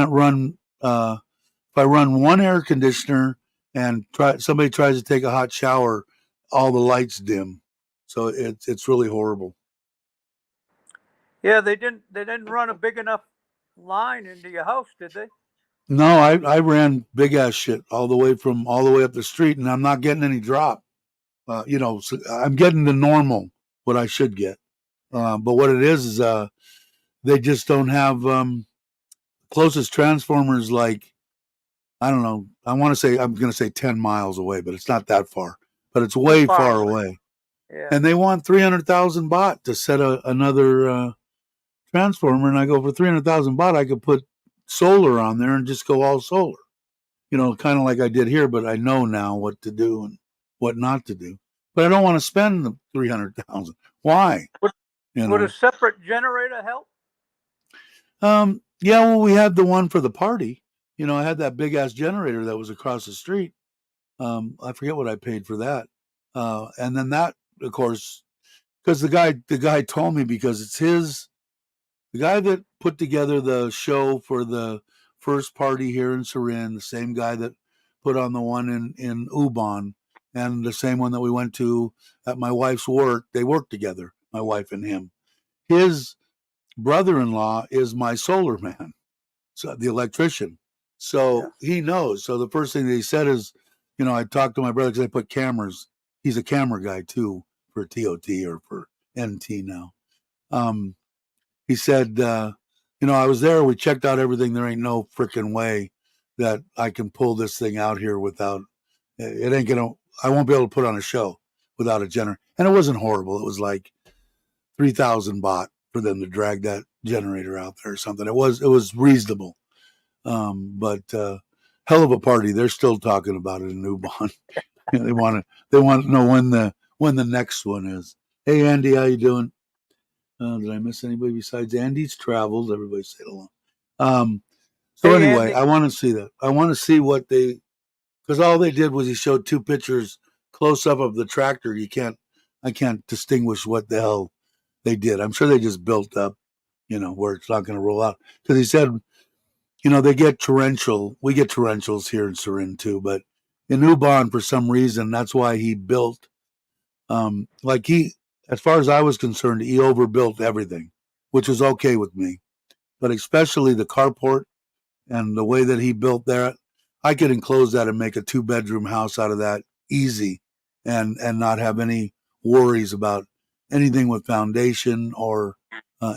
run if I run one air conditioner and somebody tries to take a hot shower, all the lights dim. So it's really horrible. Yeah, they didn't run a big enough line into your house, did they? No, I ran big ass shit all the way up the street, and I'm not getting any drop. So I'm getting the normal what I should get. But what it is they just don't have closest transformers like I don't know. I'm going to say 10 miles away, but it's not that far. But it's Too way far far away. away. Yeah. And they want 300,000 baht to set another transformer. And I go, for 300,000 baht, I could put solar on there and just go all solar. Kind of like I did here, but I know now what to do and what not to do. But I don't want to spend the 300,000. Why? Would, You would a know. separate generator help? Yeah, well, we had the one for the party. I had that big ass generator that was across the street. I forget what I paid for that. And then that, of course, because the guy told me because it's the guy that put together the show for the first party here in Surin, the same guy that put on the one in Ubon, and the same one that we went to at my wife's work. They work together, my wife and him. His brother-in-law is my solar man, so the electrician. Yeah. So he knows. So the first thing that he said is, I talked to my brother because I put cameras. He's a camera guy too for TOT or for NT now. Um, he said, I was there. We checked out everything. There ain't no freaking way that I can pull this thing out here without it. Ain't gonna. I won't be able to put on a show without a generator. And it wasn't horrible. It was like 3,000 baht for them to drag that generator out there or something. It was reasonable. But hell of a party. They're still talking about it in New Bond. They want to know when the next one is. Hey Andy, how you doing? Did I miss anybody besides Andy's travels? Everybody say hello. So Hey, anyway, Andy. I want to see that. I want to see what because all they did was he showed two pictures close up of the tractor. I can't distinguish what the hell they did. I'm sure they just built up, where it's not going to roll out. Because he said, they get torrential. We get torrentials here in Surin too, but in Ubon for some reason that's why he built. Like as far as I was concerned, he overbuilt everything, which was okay with me. But especially the carport and the way that he built that, I could enclose that and make a 2-bedroom house out of that easy, and not have any worries about anything with foundation or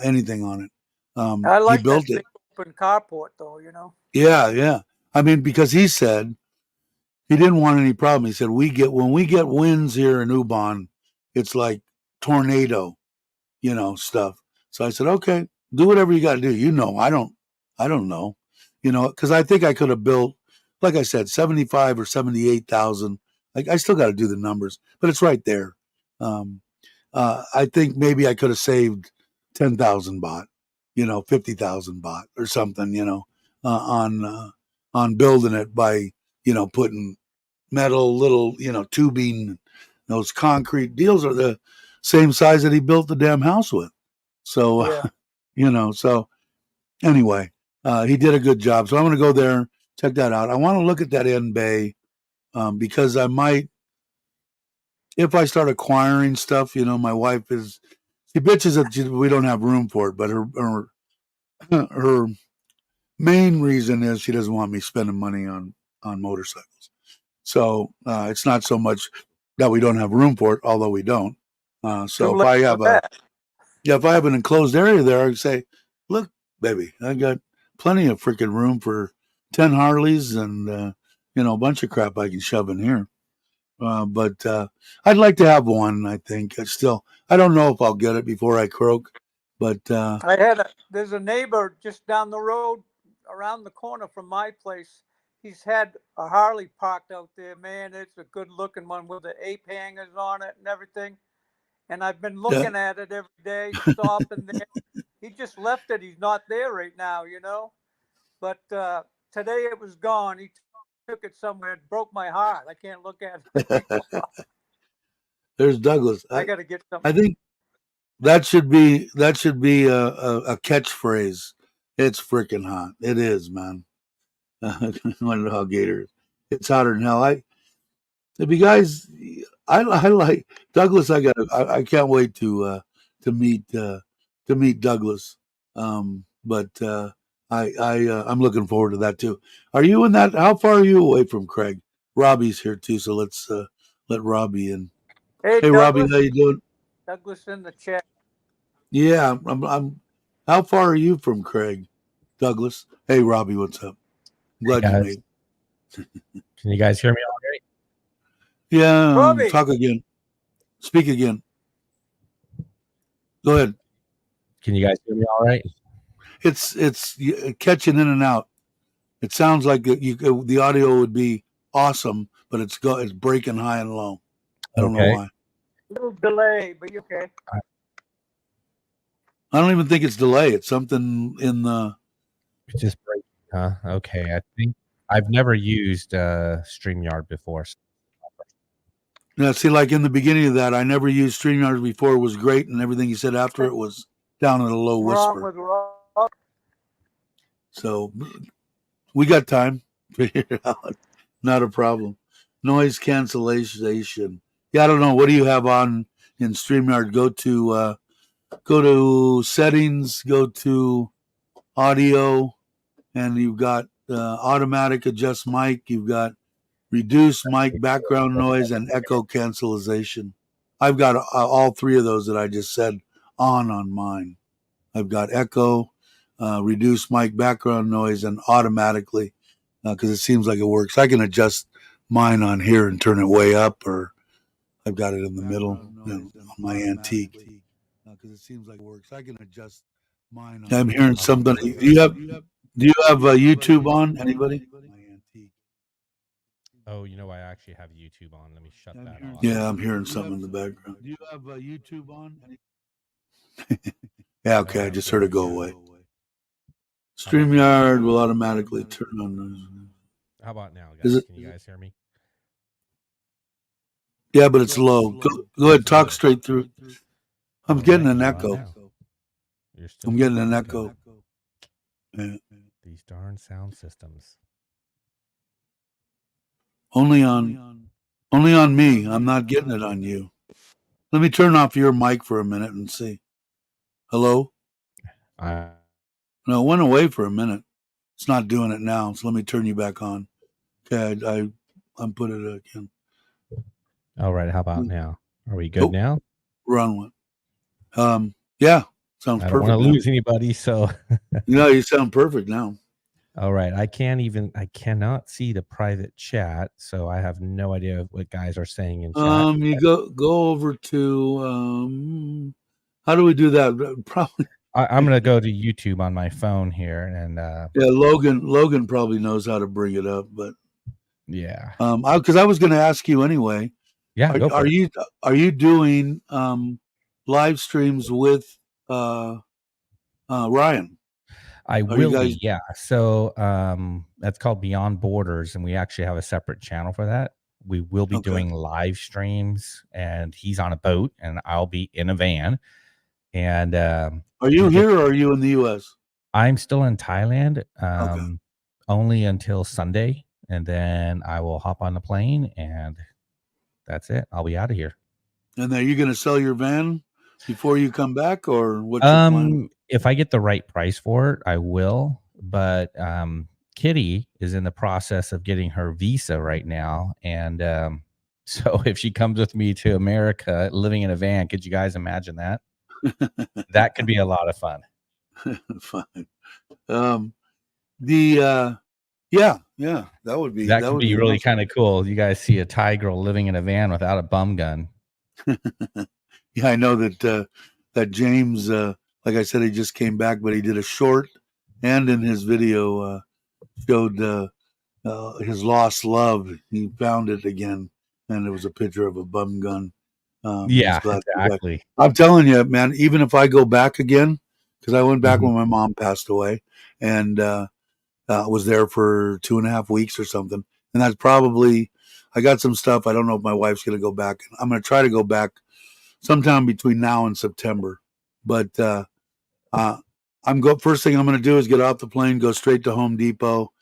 anything on it. I He like that built it. big open carport, though. Yeah. I mean, because he said he didn't want any problem. He said when we get winds here in Ubon, it's like tornado, stuff. So I said, okay, do whatever you got to do. I don't know, because I think I could have built, like I said, 75 or 78,000. I still got to do the numbers, but it's right there. Um, I think maybe I could have saved 10,000 baht, 50,000 baht or something, on building it by, putting metal, little, tubing, those concrete deals are the same size that he built the damn house with. So, Yeah. so anyway, he did a good job. So I'm going to go there, check that out. I want to look at that N Bay because I might, if I start acquiring stuff, my wife she bitches that we don't have room for it, but her main reason is she doesn't want me spending money on motorcycles. So it's not so much that we don't have room for it, although we don't. So Too if late I for have that. an enclosed area there, I say, look, baby, I got plenty of freaking room for 10 Harleys and a bunch of crap I can shove in here. But I'd like to have one. I think I don't know if I'll get it before I croak, but there's a neighbor just down the road, around the corner from my place. He's had a Harley parked out there. Man, it's a good looking one with the ape hangers on it and everything. And I've been looking at it every day, stopping there. He just left it. He's not there right now, But today it was gone. He took it somewhere. It broke my heart. I can't look at it anymore. There's Douglas. I got to get something. I think that should be a catchphrase. It's freaking hot. It is, man. I wonder how Gator. It's hotter than hell. If you guys, I like Douglas. I can't wait to meet Douglas. But I'm looking forward to that too. Are you in that? How far are you away from Craig? Robbie's here too, so let's let Robbie in. Hey Robbie, how you doing? Douglas in the chat. Yeah, I'm. How far are you from Craig? Douglas. Hey Robbie, what's up? I'm glad you made. Can you guys hear me all right? Yeah, Robbie. Talk again. Speak again. Go ahead. Can you guys hear me all right? It's catching in and out. It sounds like the audio would be awesome, but it's breaking high and low. I don't know why. A little delay, but you're okay. I don't even think it's delay. It's something in the. It's just breaking, huh? Okay, I think I've never used StreamYard before. Yeah, see, like in the beginning of that, I never used StreamYard before. It was great, and everything you said after it was down at a low whisper. So we got time to figure it out. Not a problem. Noise cancellation. Yeah, I don't know. What do you have on in StreamYard? Go to settings, go to audio, and you've got automatic adjust mic. You've got reduce mic background noise and echo cancellation. I've got all three of those that I just said on mine. I've got echo, reduce mic background noise, and automatically, because it seems like it works. I can adjust mine on here and turn it way up, or I've got it in the middle on my antique. Because it seems like it works. I can adjust mine. I'm hearing somebody. Do you have YouTube on? Anybody? Oh, I actually have YouTube on. Let me shut that off. Yeah, I'm hearing something in the background. Do you have YouTube on? Yeah, okay. I just heard it go away. StreamYard will automatically turn on. How about now, guys? Can you guys hear me? Yeah, but it's low. Go ahead. Talk straight through. I'm getting an echo. I'm getting an echo. Yeah. These darn sound systems. Only on me. I'm not getting it on you. Let me turn off your mic for a minute and see. Hello? No, it went away for a minute. It's not doing it now, so let me turn you back on. Okay, I'm put it again. All right, how about now? Are we good now? We're on one. Yeah, sounds perfect. I don't want to lose anybody, so. No, you sound perfect now. All right, I cannot see the private chat, so I have no idea what guys are saying in chat. You go over to, how do we do that? Probably. I'm going to go to YouTube on my phone here, and yeah, Logan probably knows how to bring it up, but yeah, because I was going to ask you anyway. Yeah, are you doing live streams with Ryan? I will be, yeah. So that's called Beyond Borders, and we actually have a separate channel for that. We will be doing live streams, and he's on a boat, and I'll be in a van. And are you here or are you in the U.S.? I'm still in Thailand, only until Sunday, and then I will hop on the plane, and that's it. I'll be out of here. And are you going to sell your van before you come back, or what's your plan? If I get the right price for it, I will. But Kitty is in the process of getting her visa right now, and so if she comes with me to America, living in a van, could you guys imagine that? That could be a lot of fun. Fine. Yeah, that would That could be be really awesome. kind of cool. You guys see a Thai girl living in a van without a bum gun. Yeah, I know that James, like I said, he just came back, but he did a short, and in his video showed his lost love. He found it again, and it was a picture of a bum gun. He's Yeah, glad to be back. exactly. I'm telling you, man. Even if I go back again, because I went back Mhm. when my mom passed away, and was there for 2.5 weeks or something. And that's probably, I got some stuff. I don't know if my wife's going to go back. I'm going to try to go back sometime between now and September. But uh, first thing I'm going to do is get off the plane, go straight to Home Depot,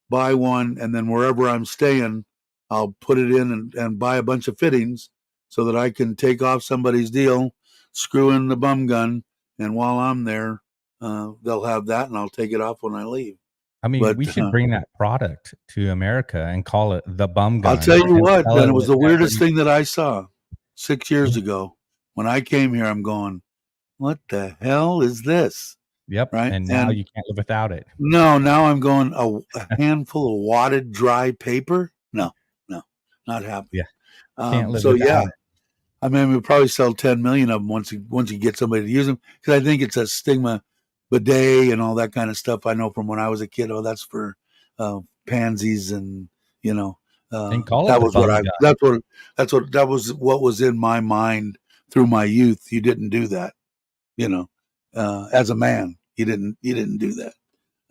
buy one, and then wherever I'm staying, I'll put it in and buy a bunch of fittings so that I can take off somebody's deal, screw in the bum gun, and while I'm there, they'll have that, and I'll take it off when I leave. I mean, But we should bring that product to America and call it the bum I'll tell gun you and what, sell then it it was with the weirdest every thing that I saw 6 years yeah. ago. When I came here, I'm going, what the hell is this? Yep, Right? and now And you can't live without it. no, now I'm going, a handful of wadded dry paper? No, not happening. Yeah, can't live So yeah, without it. I mean, we'll probably sell 10 million of them once you get somebody to use them, because I think it's a stigma bidet and all that kind of stuff. I know from when I was a kid. Oh, that's for pansies, and you know, And call it that the was what bum I. gun. That was what was in my mind through my youth. You didn't do that, you know. As a man, you didn't do that.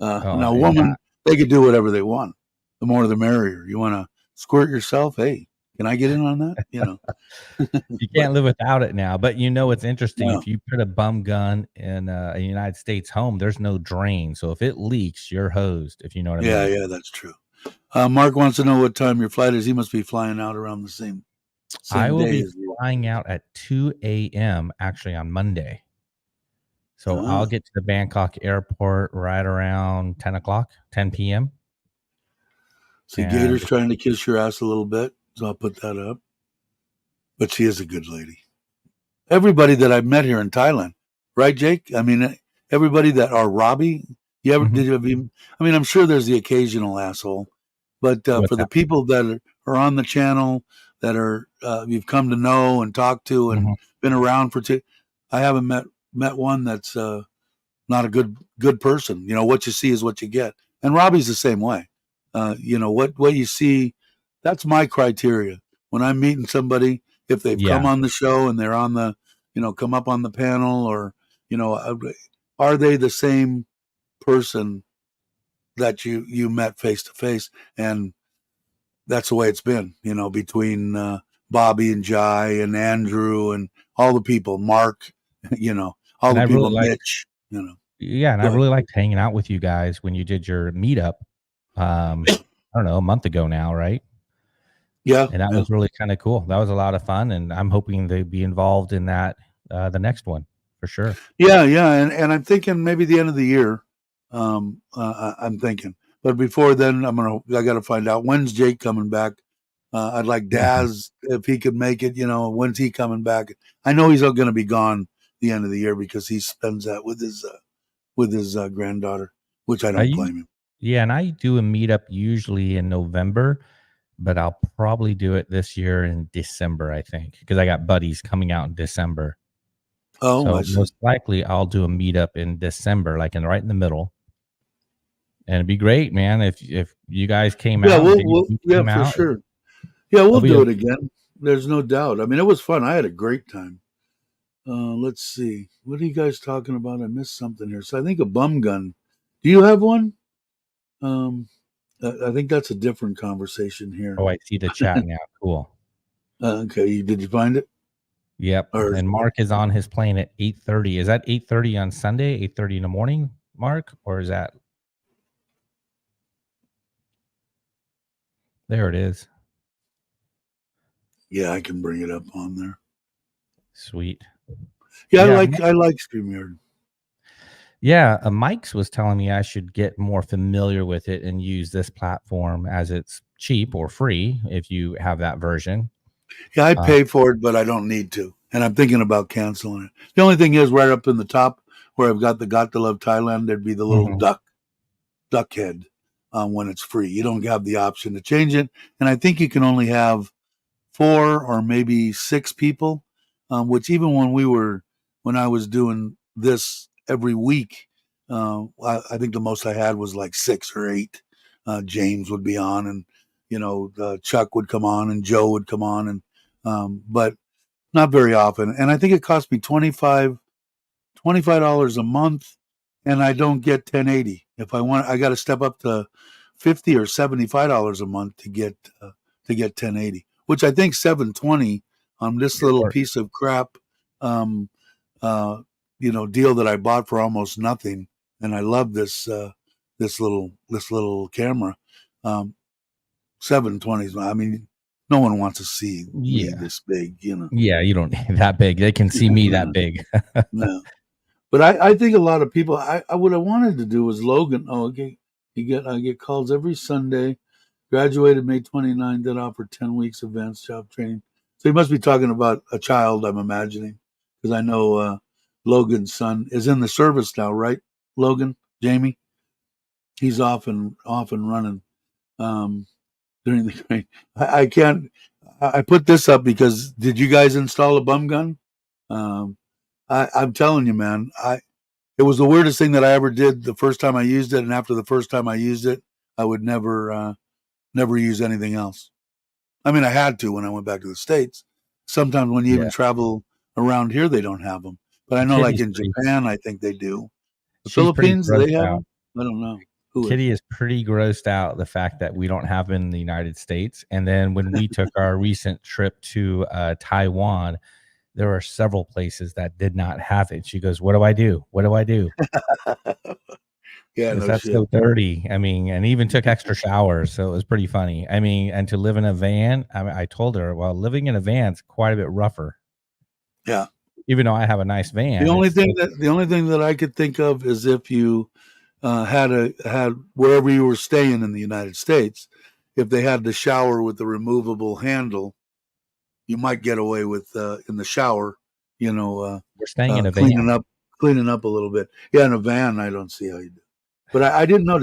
Oh, Now, a yeah. woman, they could do whatever they want. The more, the merrier. You want to squirt yourself? Hey, can I get in on that? You know, You but can't live without it now. But you know, it's interesting. no. If you put a bum gun in a United States home, there's no drain. So if it leaks, you're hosed, if you know what I Yeah, mean. that's true. Mark wants to know what time your flight is. He must be flying out around the I same will day be as you. flying out at 2 a.m. actually on Monday. So I'll Ah, get to the Bangkok airport right around 10 o'clock, 10 p.m. see, And Gator's trying to kiss your ass a little bit, so I'll put that up. But she is a good lady. Everybody that I've met here in Thailand, right, Jake? I mean, everybody that are Robbie. You ever Mhm. did you have you? I mean, I'm sure there's the occasional asshole, but What's for the that? people that are on the channel that are you've come to know and talk to and Mhm. been around for I haven't met one that's not a good person. You know, what you see is what you get. And Robbie's the same way. You know, what you see, that's my criteria. When I'm meeting somebody, if they've come Yeah. on the show and they're on the, come up on the panel, or, you know, are they the same person that you met face to face? And that's the way it's been, between Bobby and Jai and Andrew and all the people, Mark, all And the I people, really like Mitch, yeah, and I go ahead. really liked hanging out with you guys when you did your meetup, I don't know, a month ago now, right? Yeah, And that yeah. was really kinda cool. That was a lot of fun, and I'm hoping to be involved in that, the next one for sure. Yeah, and I'm thinking maybe the end of the year. I'm thinking, but before then, I got to find out when's Jake coming back. I'd like Mhm. Daz if he could make it. When's he coming back? I know he's going to be gone the end of the year because he spends that with his granddaughter, which I I don't use blame him. Yeah, and I do a meetup usually in November, but I'll probably do it this year in December, I think, because I got buddies coming out in December. Oh, I So see. most likely I'll do a meetup in December, like in right in the middle. And it'd be great, man, if you guys came Yeah, out and Dave, you yeah, came for out. sure. Yeah, we'll It'll be do a it again. There's no doubt. I mean, it was fun. I had a great time. Let's see. What are you guys talking about? I missed something here. So I think a bum gun. Do you have one? Um, I think that's a different conversation here. Oh, I see the chat now. Cool. Okay, did you find it? Yep, Or and Mark is on his plane at 8:30. Is that 8:30 on Sunday, 8:30 in the morning, Mark? Or is that there it is. yeah, I can bring it up on there. Sweet. Yeah, Yeah, I like StreamYard. yeah, Mike's was telling me I should get more familiar with it and use this platform as it's cheap or free if you have that version. Yeah, I Uh, pay for it, but I don't need to, and I'm thinking about canceling it. The only thing is, right up in the top where I've got the Got to Love Thailand, there'd be the little mhm. duck head. when it's free. You don't have the option to change it. And I think you can only have 4 or maybe 6 people, which even when I was doing this every week, I think the most I had was like 6 or 8. James would be on, and Chuck would come on, and Joe would come on, and but not very often. And I think it cost me $25 a month, and I don't get 1080. If I want, I got to step up to $50 or $75 a month to get 1080, which I think 720 on this little piece of crap, deal that I bought for almost nothing. And I love this little camera. 720s. I mean, no one wants to see me this big, Yeah, you don't need that big. They can see me that big. No. But I think a lot of people. What I wanted to do was Logan. Oh, okay. I get calls every Sunday. Graduated May 29th. Did offer 10 weeks advanced job training. So he must be talking about a child, I'm imagining, because I know Logan's son is in the service now, right? Logan, Jamie, he's off and running during the train. I can't. I put this up because did you guys install a bum gun? I'm telling you, man. It was the weirdest thing that I ever did the first time I used it, and after the first time I used it, I would never use anything else. I mean, I had to when I went back to the States. Sometimes when you even travel around here, they don't have them. But I know, like in Japan, I think they do. The Philippines, they have them. I don't know. Kitty is pretty grossed out the fact that we don't have it in the United States. And then when we took our recent trip to Taiwan, there were several places that did not have it. She goes, "What do I do? What do I do?" Yeah, no that's shit. so dirty. I mean, and even took extra showers, so it was pretty funny. I mean, and to live in a van, I told her, well, living in a van's quite a bit rougher. Yeah. Even though I have a nice van. The only thing that I could think of is if you had wherever you were staying in the United States, if they had the shower with the removable handle, you might get away with in the shower, we're staying in a cleaning van. cleaning up a little bit. Yeah, in a van, I don't see how you do. But I didn't know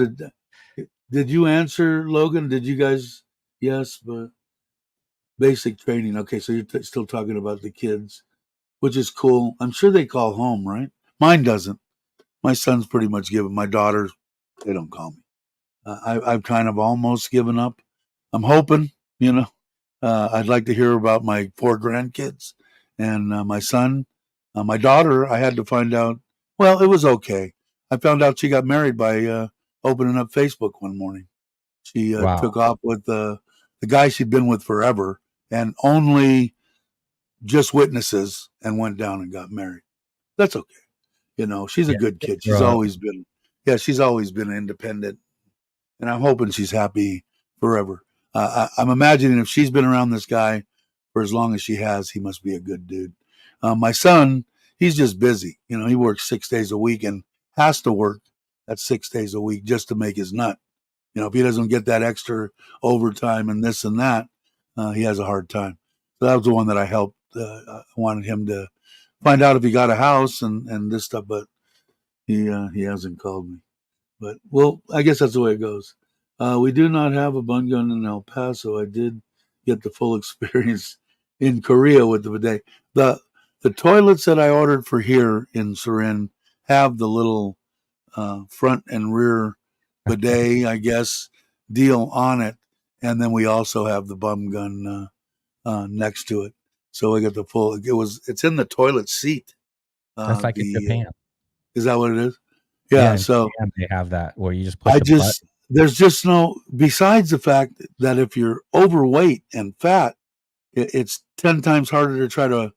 did you answer, Logan? Did you guys? Yes, but basic training. Okay, so you're still talking about the kids, which is cool. I'm sure they call home, right? Mine doesn't. My son's pretty much given. My daughters, they don't call me. I've kind of almost given up. I'm hoping, I'd like to hear about my 4 grandkids and my son. My daughter, I had to find out. Well, it was okay. I found out she got married by opening up Facebook one morning. She took off with the guy she'd been with forever and only just witnesses and went down and got married. That's okay. She's a good kid. She's always been independent, and I'm hoping she's happy forever. I'm imagining if she's been around this guy for as long as she has, he must be a good dude. My son, he's just busy. He works 6 days a week and has to work that 6 days a week just to make his nut. If he doesn't get that extra overtime and this and that, he has a hard time. So that was the one that I helped. I wanted him to find out if he got a house and this stuff, but he hasn't called me. But well, I guess that's the way it goes. We do not have a bun gun in El Paso. I did get the full experience in Korea with the bidet. The toilets that I ordered for here in Surin have the little front and rear bidet, I guess, deal on it, and then we also have the bum gun next to it. So I got the full. It's in the toilet seat. That's like in Japan. Is that what it is? Yeah. So Japan, they have that where you just push the button. There's just no. Besides the fact that if you're overweight and fat, it's 10 times harder to try to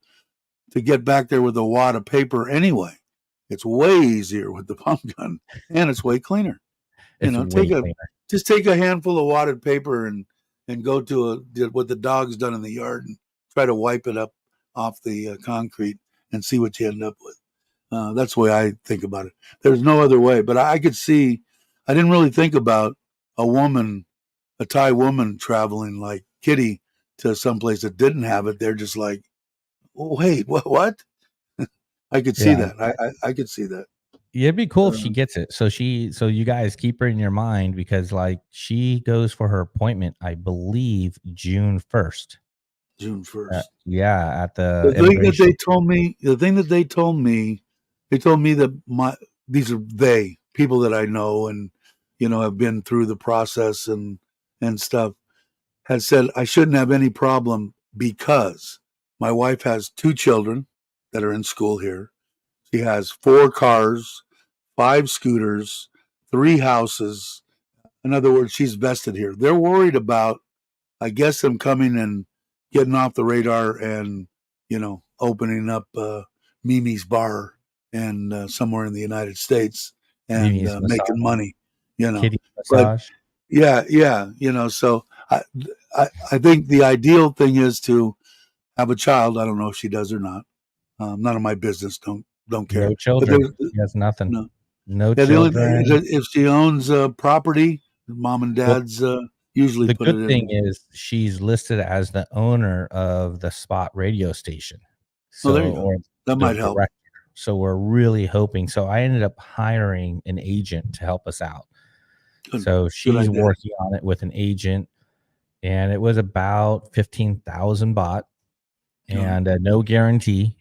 get back there with a wad of paper anyway. It's way easier with the pump gun, and it's way cleaner. Just take a handful of wadded paper and go to what the dog's done in the yard and try to wipe it up off the concrete and see what you end up with. That's the way I think about it. There's no other way. But I could see. I didn't really think about a Thai woman traveling like Kitty to someplace that didn't have it. They're just like, oh, wait, what? I could see that. I could see that. It'd be cool if she gets it. So you guys keep her in your mind, because like she goes for her appointment, I believe June 1st. June 1st. Yeah, at the The thing that immigration. they told me that these are people that I know and have been through the process and stuff, had said I shouldn't have any problem because my wife has 2 children that are in school here. She has 4 cars, 5 scooters, 3 houses. In other words, she's vested here. They're worried about, I guess, them coming and getting off the radar and, opening up Mimi's bar and somewhere in the United States and Mimi's massage, making money, kitty But massage. yeah, so I think the ideal thing is to have a child. I don't know if she does or not. None of my business. Don't care. No But children. She has nothing. no. No Yeah, the only thing is children. that if she owns property, mom and Well, dad's usually the put it good thing in. is she's listed as the owner of the spot radio station. Oh, there you So, go. or That the might help. director. So we're really hoping. So I ended up hiring an agent to help us out. Good. So Good she's idea. working on it with an agent, and it was about 15,000 baht, and no guarantee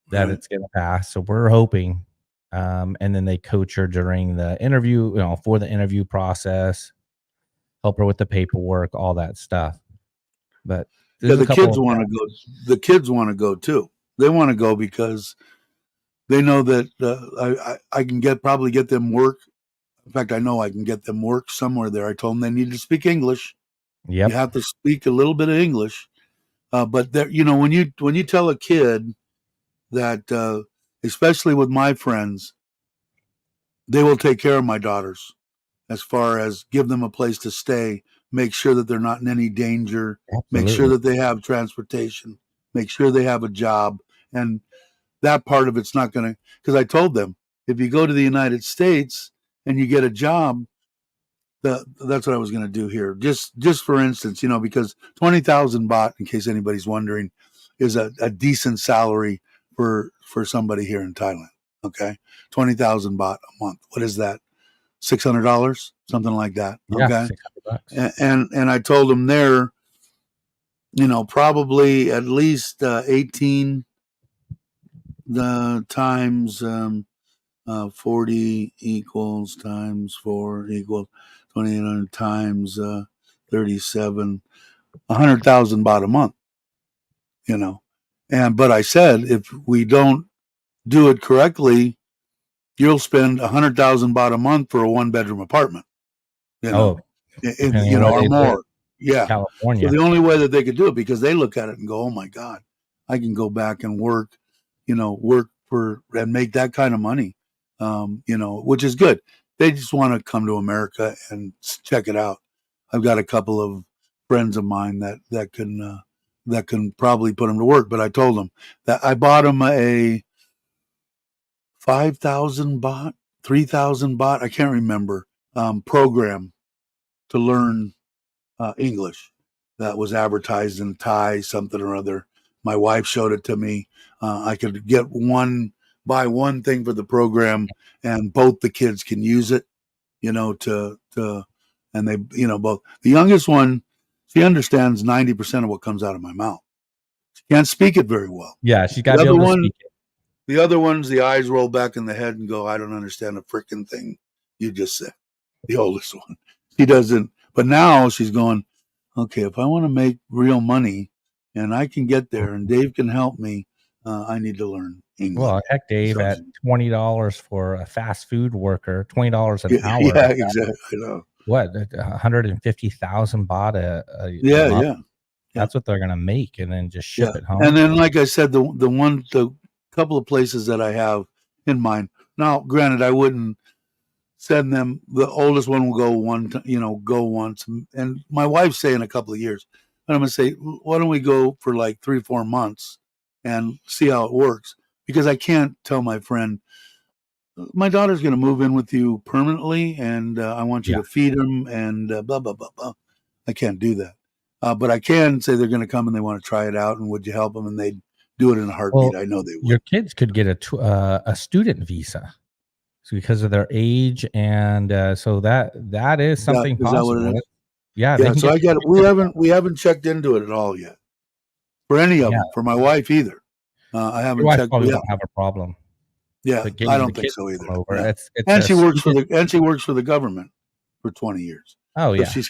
that Right. it's going to pass. So we're hoping. And then they coach her during the interview, for the interview process, help her with the paperwork, all that stuff. But Yeah, there's a the couple kids of want to go. The kids want to go too. They want to go because they know that I can probably get them work. In fact, I know I can get them work somewhere there. I told them they need to speak English. You Yep. have to speak a little bit of English. But there, when you tell a kid that, especially with my friends, they will take care of my daughters as far as give them a place to stay, make sure that they're not in any danger, make sure Absolutely. that they have transportation, make sure they have a job. And that part of it's not going to, because I told them, if you go to the United States and you get a job, that's what I was going to do here. Just for instance, because 20,000 baht, in case anybody's wondering, is a decent salary for somebody here in Thailand. Okay, 20,000 baht a month. What is that? $600, something like that. Yeah, Okay, $600. and I told them there, probably at least 18 the times 40 equals times 4 equals 2,800 times 37, 100,000 baht a month. But I said if we don't do it correctly, you'll spend 100,000 baht a month for a 1-bedroom apartment. Oh, depending on where Or they live, more. Yeah. So California. the only way that they could do it, because they look at it and go, "Oh my God, I can go back and work for and make that kind of money," which is good. They just want to come to America and check it out. I've got a couple of friends of mine that can probably put them to work. But I told them that I bought them a 5,000 baht, 3,000 baht, I can't remember, program to learn English that was advertised in Thai, something or other. My wife showed it to me. I could buy one thing for the program, and both the kids can use it. And they, both. The youngest one, she understands 90% of what comes out of my mouth. She can't speak it very well. Yeah, she's got The to be other able to one, speak it. the other ones, the eyes roll back in the head and go, "I don't understand a freaking thing you just said." The oldest one, she doesn't. But now she's going, "Okay, if I want to make real money and I can get there and Dave can help me, I need to learn English." Well, heck, Dave, So, at $20 for a fast food worker, $20 an hour. yeah, exactly. I know. What, 150,000 baht a Yeah, month? yeah. That's what they're going to make, and then just ship it home. And then, like I said, the couple of places that I have in mind. Now, granted, I wouldn't send them. The oldest one will go once, and my wife's saying a couple of years. But I'm gonna say, why don't we go for like 3-4 months and see how it works? Because I can't tell my friend, my daughter's going to move in with you permanently, and I want you to feed them and blah blah blah blah. I can't do that, but I can say they're going to come and they want to try it out, and would you help them? And they'd do it in a heartbeat. Well, I know they would. your kids could get a student visa. because of their age, and so that is something Is that what it possible. is? Yeah, they Yeah. can So get I get it. We haven't checked into it at all yet for any of yeah. them. For my wife either. I Your haven't wife checked. probably won't have a problem, Yeah, but I getting the don't think kids so to either. come over, No. it's And a she works for sweet. the government for 20 years. Oh So yeah, she's,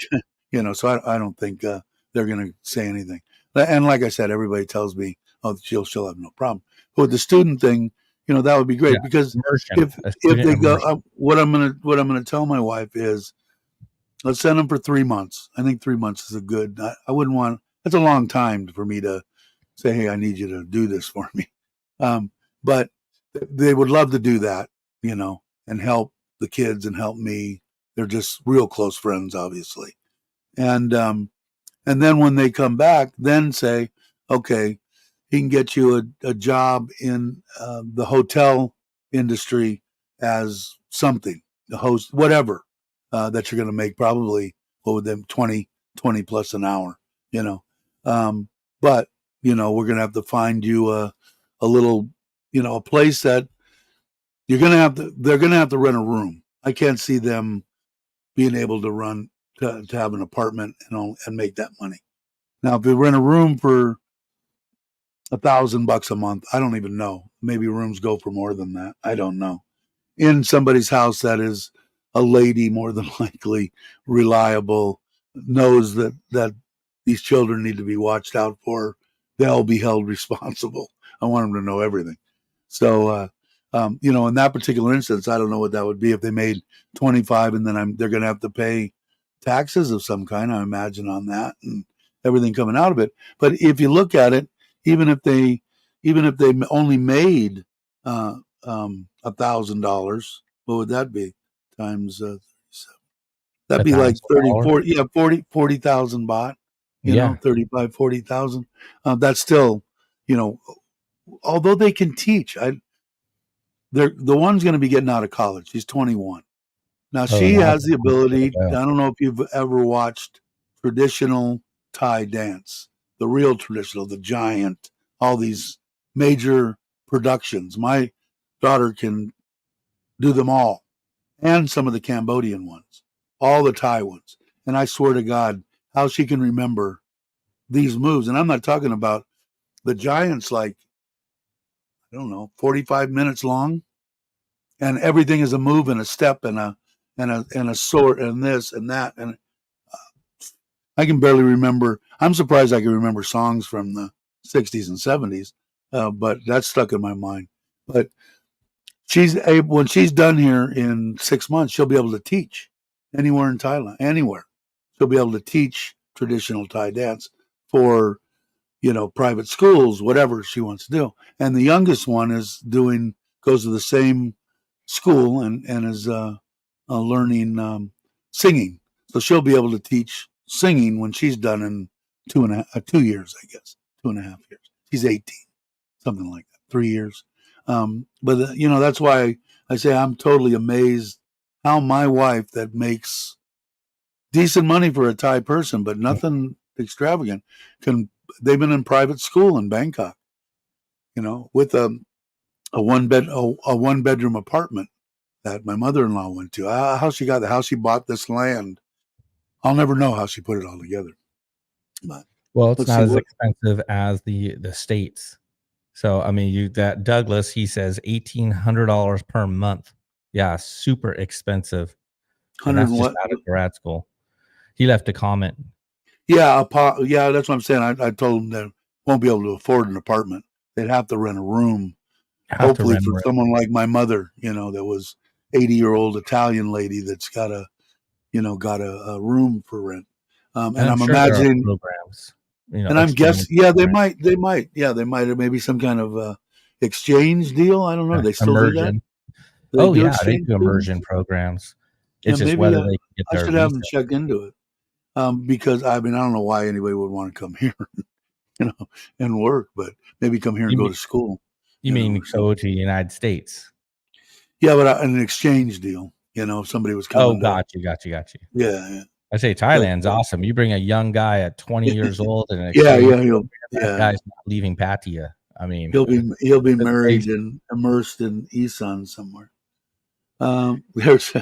so I don't think they're going to say anything. And like I said, everybody tells me, oh, she'll have no problem. But with the student thing, that would be yeah, great because immersion, a if student they go, immersion. what I'm gonna tell my wife is, let's send them for 3 months. I think 3 months is a good. I wouldn't want. That's a long time for me to say, hey, I need you to do this for me. But they would love to do that, and help the kids and help me. They're just real close friends, obviously. And then when they come back, then say, okay, he can get you a job in the hotel industry as something, the host, whatever, that you're going to make probably, what would them, 20 plus an hour, you know. But, we're going to have to find you a little, a place that they're going to have to rent a room. I can't see them being able to have an apartment and make that money. Now, if we rent a room for $1,000 a month, I don't even know. Maybe rooms go for more than that. I don't know. In somebody's house that is a lady, more than likely reliable, knows that these children need to be watched out for. They'll be held responsible. I want them to know everything. So, in that particular instance, I don't know what that would be if they made 25, and then they're going to have to pay taxes of some kind, I imagine, on that and everything coming out of it. But if you look at it, even if they only made $1,000, what would that be times? That'd be like 30, $1,000. 40, yeah, 40,000 baht. Yeah. 35, 40,000. That's still, although they can teach. The one's going to be getting out of college. She's 21. Now Oh, she now has the it's good to ability. I go. don't know if you've ever watched traditional Thai dance, the real traditional, the giant, all these major productions. My daughter can do them all, and some of the Cambodian ones, all the Thai ones. And I swear to God, how she can remember these moves. And I'm not talking about the giants, like, I don't know, 45 minutes long, and everything is a move and a step and a sort and this and that. And I can barely remember. I'm surprised I can remember songs from the 60s and 70s, but that's stuck in my mind. But when she's done here in 6 months, she'll be able to teach anywhere in Thailand, anywhere. She'll be able to teach traditional Thai dance for, private schools, whatever she wants to do. And the youngest one goes to the same school and is learning singing. So she'll be able to teach singing when she's done in 2 years, I guess, 2.5 years. She's 18, something like that, 3 years. But that's why I say I'm totally amazed how my wife, that makes decent money for a Thai person, but nothing extravagant, they've been in private school in Bangkok, with a one bedroom apartment that my mother-in-law went to. How she got how she bought this land, I'll never know how she put it all together. But Well, it's let's not see as what expensive as the states. So I mean, that Douglas, he says $1,800 per month. Yeah, super expensive, and 100 that's and just what? out of grad school. He left a comment. Yeah, yeah, that's what I'm saying. I told them they won't be able to afford an apartment. They'd have to rent a room. Have to Hopefully, rent a for room. someone like my mother, that was 80-year-old Italian lady that's got a room for rent. And And I'm I'm sure there are imagining, programs, and I'm exchange guessing, yeah, they programs, might, yeah, they might have maybe some kind of exchange deal. I don't know. They still do that. immersion. They Oh do yeah, they exchange do students. immersion programs. Yeah, It's just maybe whether they can get I their should have visa. them check into it. Because I mean, I don't know why anybody would want to come here, and work, but maybe come here and You go mean to school, you mean or go something. to the United States? Yeah, but an exchange deal. If somebody was Oh, coming to, got you. yeah, yeah. I say But Thailand's awesome. You bring a young guy at 20 years old in an yeah, exchange yeah, program, that yeah, guy's not leaving Pattaya. I mean, he'll be the married place, and immersed in Isan somewhere. There's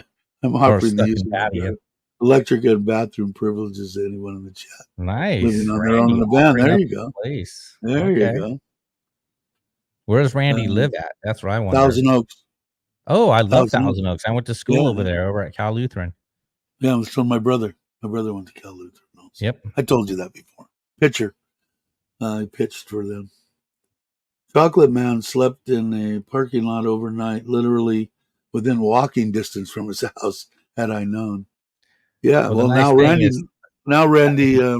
I'm Or offering the stuck use in of my patio. electric and bathroom privileges to anyone in the chat living Nice. on their own Randy in a van. offering There up you his go. place. There you Okay. go. Where does Randy Um, live at? That's what I wonder. Thousand Oaks. Oh, I love Thousand Oaks. Thousand Oaks. I went to school Yeah, over there, over at Cal Lutheran. yeah. It was from my brother. My brother went to Cal Lutheran also. Yep. I told you that before. Pitcher. I pitched for them. Chocolate Man slept in a parking lot overnight, literally within walking distance from his house. Had I known. Yeah. Well, the Well, nice now thing is,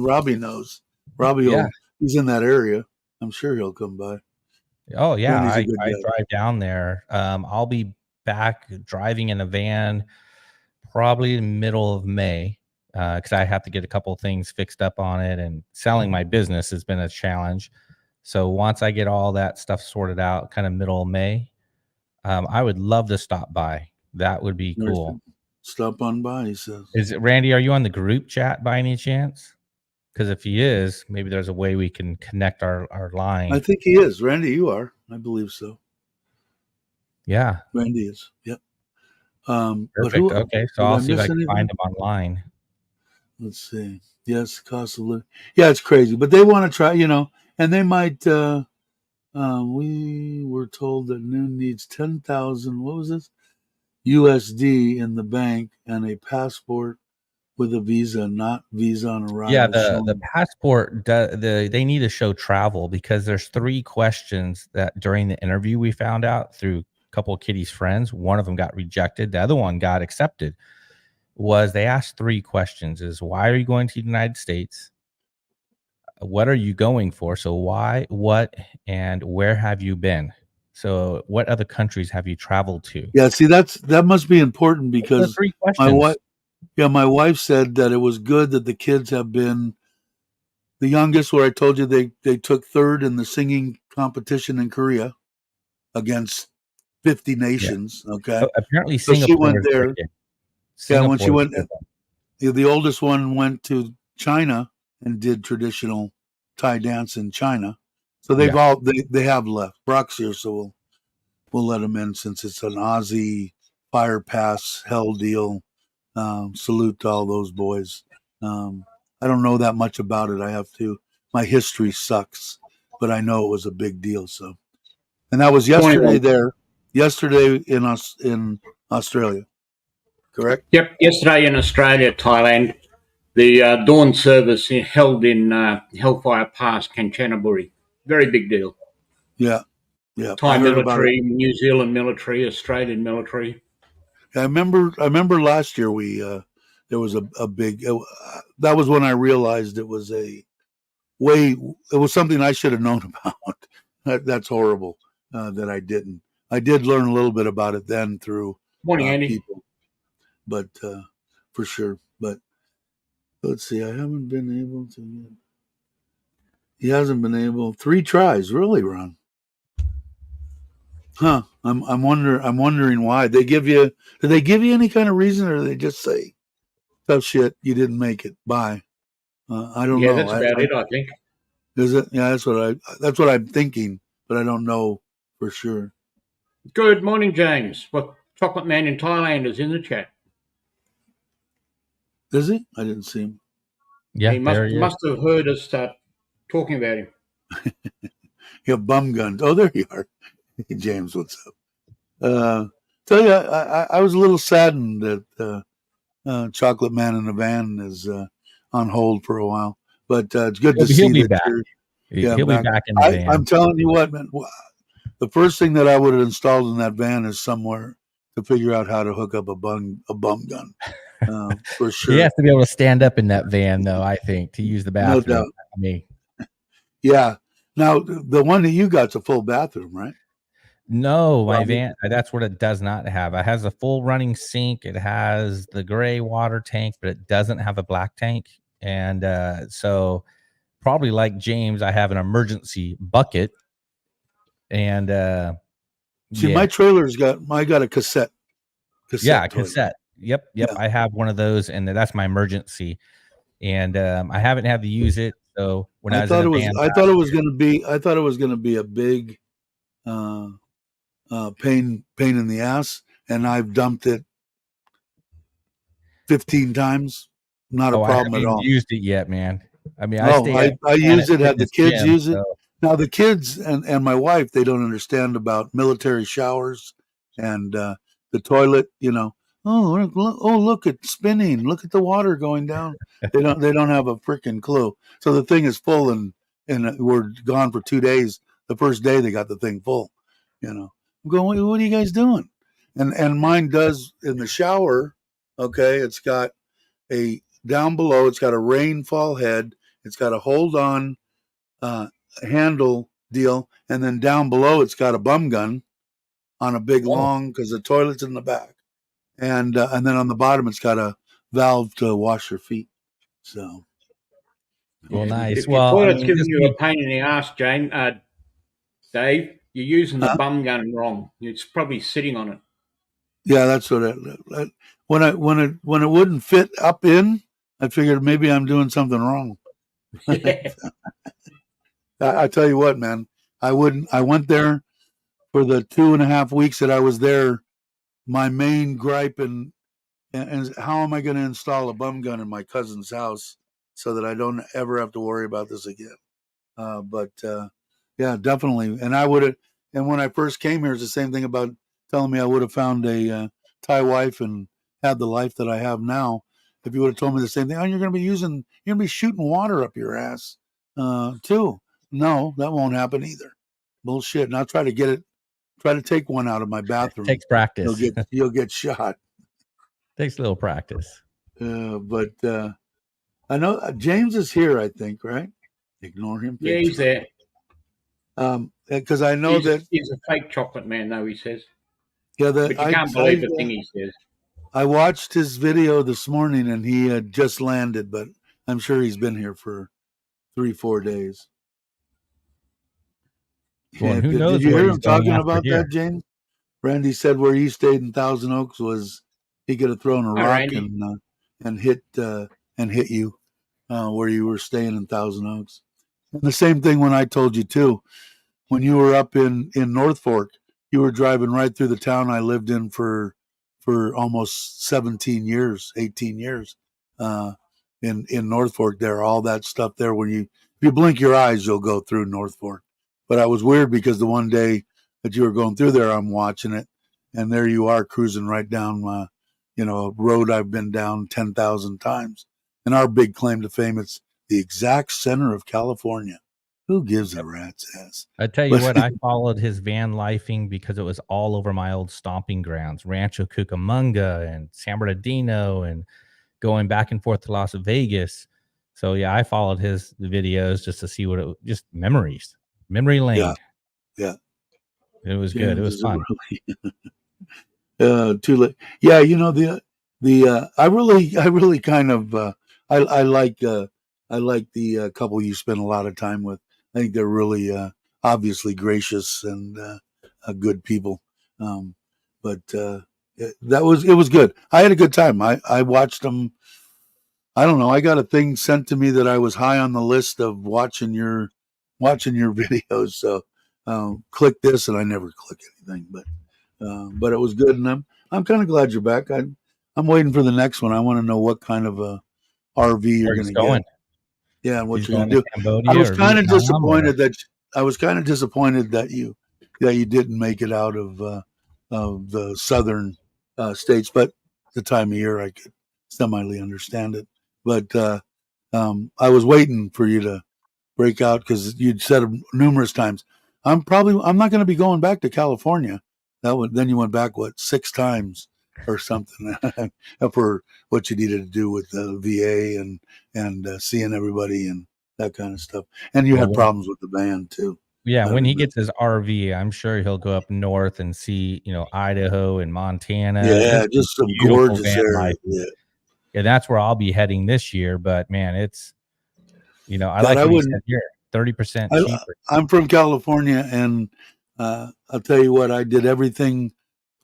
Robbie knows. Robbie yeah. he's in that area. I'm sure he'll come by. Oh, yeah. Randy's a I good guy. drive down there. I'll be back driving in a van probably in the middle of May because I have to get a couple of things fixed up on it, and selling my business has been a challenge. So once I get all that stuff sorted out, kind of middle of May, I would love to stop by. That would be cool. Stop on by, he says. Is it Randy? Are you on the group chat by any chance? Because if he is, maybe there's a way we can connect our line. I think he is. Randy, you are. I believe so. Yeah. Randy is. Yep. Perfect. But who, okay. So I'll see if I can find him online. Let's see. Yes, cost of living. Yeah, it's crazy. But they want to try, and they might we were told that Noon needs 10,000, what was this? USD in the bank and a passport with a visa, not visa on arrival. Yeah, the passport, they need to show travel, because there's 3 questions that during the interview we found out through a couple of Kitty's friends. One of them got rejected. The other one got accepted. Was they asked 3 questions: is why are you going to the United States? What are you going for? So why, what, and where have you been? So what other countries have you traveled to? Yeah, see, that must be important, because 3 questions. my wife said that it was good that the kids have been the youngest, where I told you they took 3rd in the singing competition in Korea against 50 nations. Yeah. Okay. Apparently so Singapore she went there. Yeah, when she went, the oldest one went to China and did traditional Thai dance in China. So they have left. Brock's here, so we'll let him in, since it's an Aussie fire pass hell deal. Salute to all those boys. I don't know that much about it. My history sucks, but I know it was a big deal. So, and that was yesterday in Australia, correct? Yep, yesterday in Australia, Thailand, the dawn service held in Hellfire Pass, Kanchanaburi. Very big deal. Yeah, yeah. Thai military, New Zealand military, Australian military. I remember last year there was a big. That was when I realized it was something I should have known about. That's horrible that I didn't. I did learn a little bit about it then through people, but for sure. But let's see. I haven't been able to. He hasn't been able. 3 tries, really, Ron. Huh? I'm wondering why they give you. Do they give you any kind of reason, or do they just say, "Tough shit, you didn't make it. Bye." I don't know. Yeah, that's about it, I think. Is it? Yeah, that's what I'm thinking, but I don't know for sure. Good morning, James. What Chocolate Man in Thailand is in the chat. Is he? I didn't see him. Yeah, he must have heard us talking about him. You have bum guns. Oh, there you are. James, what's up? Tell you, I was a little saddened that Chocolate Man in the Van is on hold for a while, but it's good to see he'll be that back. He'll be back in the van. I'm telling you what, man. The first thing that I would have installed in that van is somewhere to figure out how to hook up a bum gun. For sure. He has to be able to stand up in that van, though, I think, to use the bathroom. No doubt. I mean, yeah. Now, the one that you got's a full bathroom, right? No, my van, that's what it does not have. It has a full running sink. It has the gray water tank, but it doesn't have a black tank. And so probably like James, I have an emergency bucket. And my trailer's got a cassette. Cassette. Yep. Yeah. I have one of those, and that's my emergency. And I haven't had to use it. So when I thought it was going to be a big pain in the ass, and I've dumped it 15 times. Not a Oh, I problem at haven't all. used it yet, man. I mean, I No, stay at I use Planet it, have the Fitness kids Gym, use it. so Now the kids and my wife, they don't understand about military showers and the toilet, you know. Oh, look, it's spinning. Look at the water going down. They don't have a freaking clue. So the thing is full and we're gone for 2 days. The first day they got the thing full, you know. I'm going, what are you guys doing? And mine does in the shower, okay, it's got a down below, it's got a rainfall head, it's got a hold on uh, handle deal, and then down below it's got a bum gun on a big oh, long because the toilet's in the back, and then on the bottom it's got a valve to wash your feet. So well, Yeah. nice. If your Well, I toilet's mean, giving this you a week, pain in the ass, Dave, you're using the uh, bum gun wrong. It's probably sitting on yeah, that's what when it wouldn't fit up in, I figured maybe I'm doing something wrong. it. I tell you what, man, I wouldn't. I went there for the 2.5 weeks that I was there. My main gripe and how am I going to install a bum gun in my cousin's house so that I don't ever have to worry about this again? But yeah, definitely. And I would have. And when I first came here, it's the same thing about telling me I would have found a Thai wife and had the life that I have now. If you would have told me the same thing, oh, you're going to be shooting water up your ass too. No, that won't happen either. Bullshit. And I'll try to try to take one out of my bathroom. takes practice. You'll get shot. Takes a little practice. But I know James is here. I think right. Ignore him. Yeah, Fake he's there. because I know that He's a fake chocolate man, though, he says. yeah But you can't believe the thing he says. I watched his video this morning and he had just landed, but I'm sure he's been here for 3-4 days. Well, and who Did knows you what hear he's him going talking after about here? that, James? Randy said where he stayed in Thousand Oaks was he could have thrown a Hi, rock Randy. and hit you where you were staying in Thousand Oaks. And the same thing when I told you too. When you were up in North Fork, you were driving right through the town I lived in for almost 17 years, 18 years. Uh, in North Fork there, all that stuff there when if you blink your eyes, you'll go through North Fork. But I was weird because the one day that you were going through there, I'm watching it, and there you are cruising right down a road I've been down 10,000 times. And our big claim to fame, it's the exact center of California. Who gives a rat's ass? I tell you But what, I followed his van lifing because it was all over my old stomping grounds, Rancho Cucamonga and San Bernardino, and going back and forth to Las Vegas. So yeah, I followed his videos just to see just memory lane. yeah, It was good. It James was is a fun. too late. Yeah, I really kind of I like the couple you spend a lot of time with. I think they're really obviously gracious and good people. Um, but it was good. I had a good time. I watched them. I don't know. I got a thing sent to me that I was high on the list of watching your videos. So click this, and I never click anything, but it was good, and I'm kind of glad you're back. I'm waiting for the next one. I want to know what kind of a RV you're Where going he's to get. going? Yeah, and what He's you're going going to to do. I Cambodia was or kind of Vietnam, or disappointed that you didn't make it out of the southern states, but the time of year I could semi understand it. But I was waiting for you to break out because you'd said numerous times, I'm not going to be going back to California. Then you went back 6 times or something for what you needed to do with the VA and seeing everybody and that kind of stuff. And you had problems with the band too. Yeah, I when he remember. gets his RV, I'm sure he'll go up north and see, Idaho and Montana. Yeah, just some Beautiful gorgeous van area. life. Yeah. Yeah, that's where I'll be heading this year. But man, it's I God, like I what he wouldn't. said here, 30% cheaper. I'm from California, and I'll tell you what, I did everything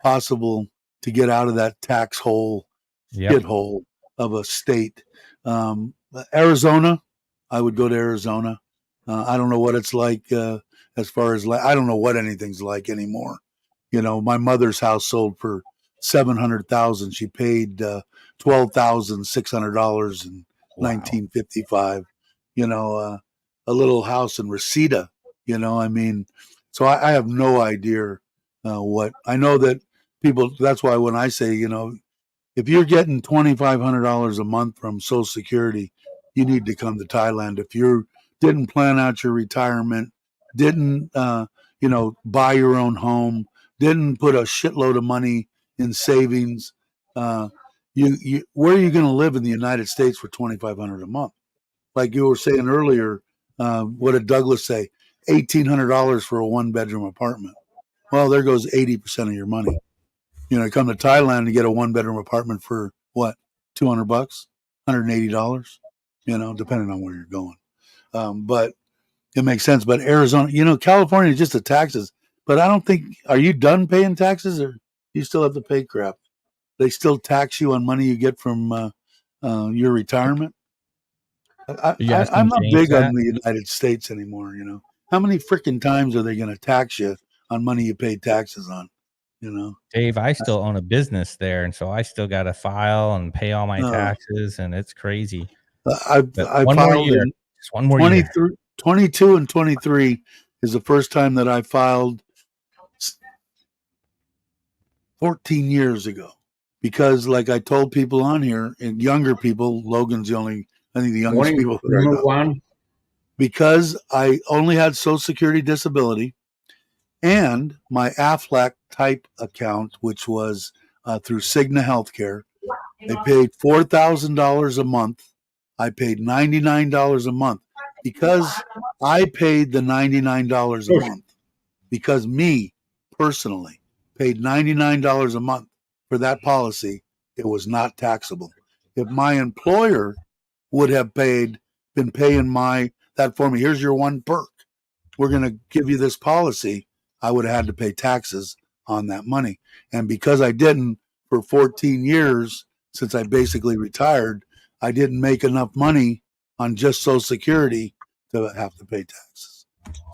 possible to get out of that tax hole, Yep. shithole of a state. Arizona, I would go to Arizona. I don't know what it's like as far as I don't know what anything's like anymore. My mother's house sold for $700,000. She paid $12,600 in 1955. You know, a little house in Reseda. You know, I mean, so I have no idea what I know that people. That's why when I say, you know, if you're getting $2,500 a month from Social Security, you need to come to Thailand. If you didn't plan out your retirement, didn't you know, buy your own home, didn't put a shitload of money in savings, you where are you going to live in the United States for $2,500 a month? Like you were saying earlier, what did Douglas say? $1,800 for a 1-bedroom apartment. Well, there goes 80% of your money. You know, come to Thailand to get a 1-bedroom apartment for what, $200, $180. You know, depending on where you're going. But it makes sense. But Arizona, you know, California is just the taxes. But I don't think. Are you done paying taxes, or you still have to pay crap? They still tax you on money you get from your retirement. You I'm asking not James big on that? the United States anymore. You know, how many freaking times are they going to tax you on money you paid taxes on? You know, Dave, I still own a business there, and so I still got to file and pay all my uh, taxes, and it's crazy. But I one more filed year, in just one more year. 23, 22 and 23 is the first time that I filed 14 years ago. Because, like I told people on here, and younger people, Logan's the only, I think, the youngest Morning, people that I number know. one. Because I only had Social Security disability and my Aflac type account, which was through Cigna Healthcare. They paid $4,000 a month. I paid $99 a month because I paid the $99 a month. Because me personally paid $99 a month for that policy, it was not taxable. If my employer would have been paying that for me, here's your one perk. We're going to give you this policy. I would have had to pay taxes on that money. And because I didn't for 14 years, since I basically retired, I didn't make enough money on just Social Security to have to pay taxes.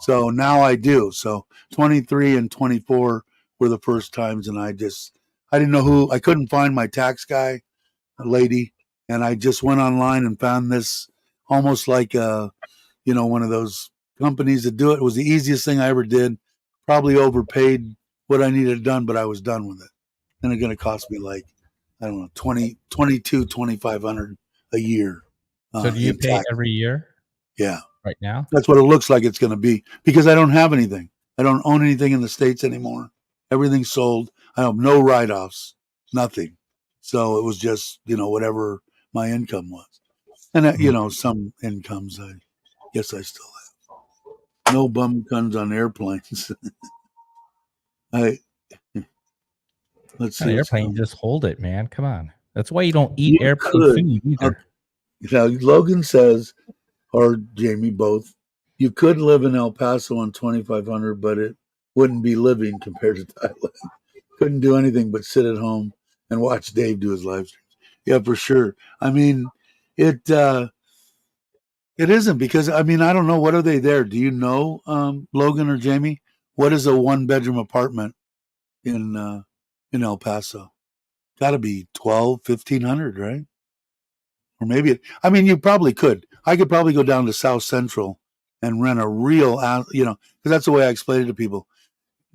So now I do. So 23 and 24 were the first times, and I didn't know who. I couldn't find my tax guy, a lady, and I just went online and found this almost like one of those companies that do it. It was the easiest thing I ever did. Probably overpaid what I needed done, but I was done with it. And it's going to cost me like, I don't know, 2,500 a year. So do you in pay tax. every year Yeah. right now? That's what it looks like it's going to be because I don't have anything. I don't own anything in the States anymore. Everything's sold. I have no write-offs, nothing. So it was just, whatever my income was. And, some incomes I guess I still have. No bum guns on airplanes. Let's On see an what's airplane, coming. just hold it, man. Come on. That's why you don't eat You airplane could. food either. Logan says, or Jamie, both, you could live in El Paso on 2,500, but it wouldn't be living compared to Thailand. Couldn't do anything but sit at home and watch Dave do his live streams. Yeah, for sure. I mean, it isn't because I don't know, what are they there? Do you know, Logan or Jamie? What is a 1-bedroom apartment in El Paso? Got to be 1,500, right? Or maybe you probably could. I could probably go down to South Central and rent a real, because that's the way I explain it to people.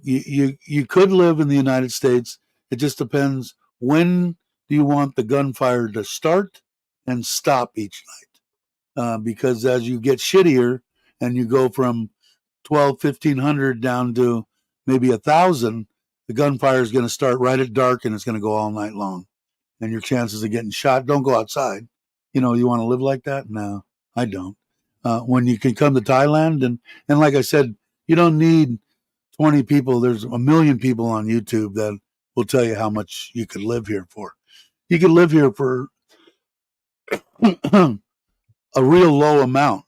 You could live in the United States. It just depends when do you want the gunfire to start and stop each night. Because as you get shittier and you go from 1,500 down to maybe 1,000, the gunfire is going to start right at dark and it's going to go all night long. And your chances of getting shot, don't go outside. You want to live like that? No, I don't. When you can come to Thailand and like I said, you don't need 20 people. There's a million people on YouTube that will tell you how much you could live here for. You could live here for a real low amount,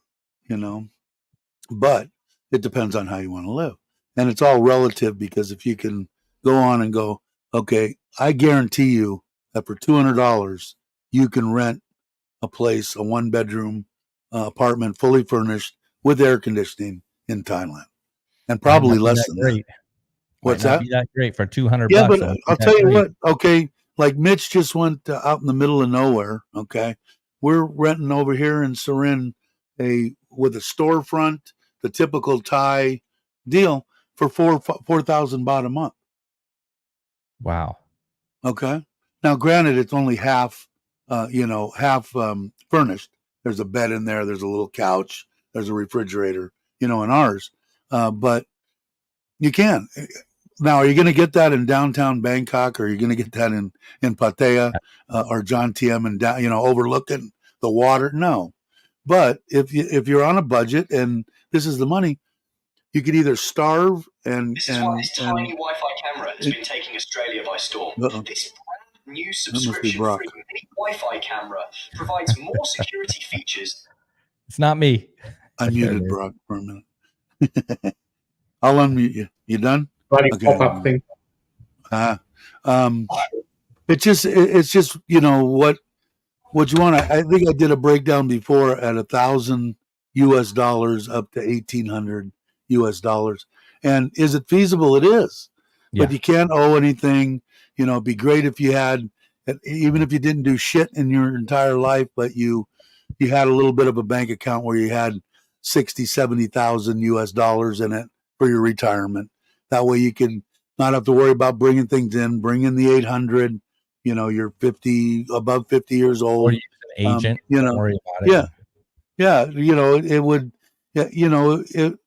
but it depends on how you want to live. And it's all relative because if you can go on and go, okay, I guarantee you that for $200, you can rent a place, a 1-bedroom apartment, fully furnished with air conditioning in Thailand. And Might probably not be less that than that. great. What's Might not that? be that great for 200 Yeah, bucks. but It won't be I'll that tell you great. what. Okay, like Mitch just went out in the middle of nowhere. Okay, we're renting over here in Surin with a storefront, the typical Thai deal for 4,000 baht a month. Wow. Okay. Now, granted, it's only half, half furnished. There's a bed in there. There's a little couch. There's a refrigerator, in ours. But you can. Now, are you going to get that in downtown Bangkok, or are you going to get that in Pattaya or John Tiem and overlooking the water? No. But if you're on a budget and this is the money, you could either starve and This is why this tiny Wi-Fi camera has been taking Australia by storm. This brand new subscription-free mini Wi-Fi camera provides more security features. It's not me. I muted Brock for a minute. I'll unmute you. You done? Bloody Okay. pop-up thing. It's just what you want. I think I did a breakdown before at $1,000 US up to 1,800 US, and is it feasible? It is, but you can't owe anything. It'd be great if you had, even if you didn't do shit in your entire life, but you had a little bit of a bank account where you had 60, 70,000 US in it for your retirement. That way you can not have to worry about bringing things in, bring in the 800. You're above 50 years old. Or you an agent. Don't worry about it. Yeah. It would.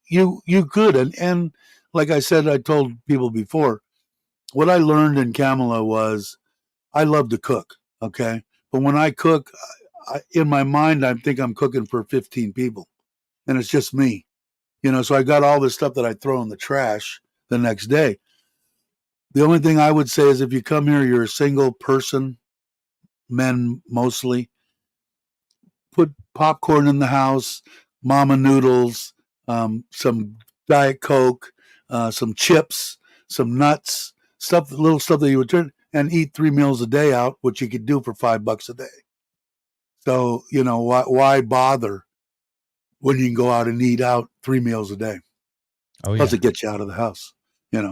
You could, and like I said, I told people before, what I learned in Kamala was I love to cook. Okay, but when I cook, in my mind, I think I'm cooking for 15 people, and it's just me. So I got all this stuff that I throw in the trash the next day. The only thing I would say is if you come here, you're a single person, men mostly, put popcorn in the house, mama noodles, some Diet Coke, some chips, some nuts, little stuff that you would turn, and eat 3 meals a day out, which you could do for $5 a day. So, why bother when you can go out and eat out 3 meals a day? Oh, Plus, it gets you out of the house.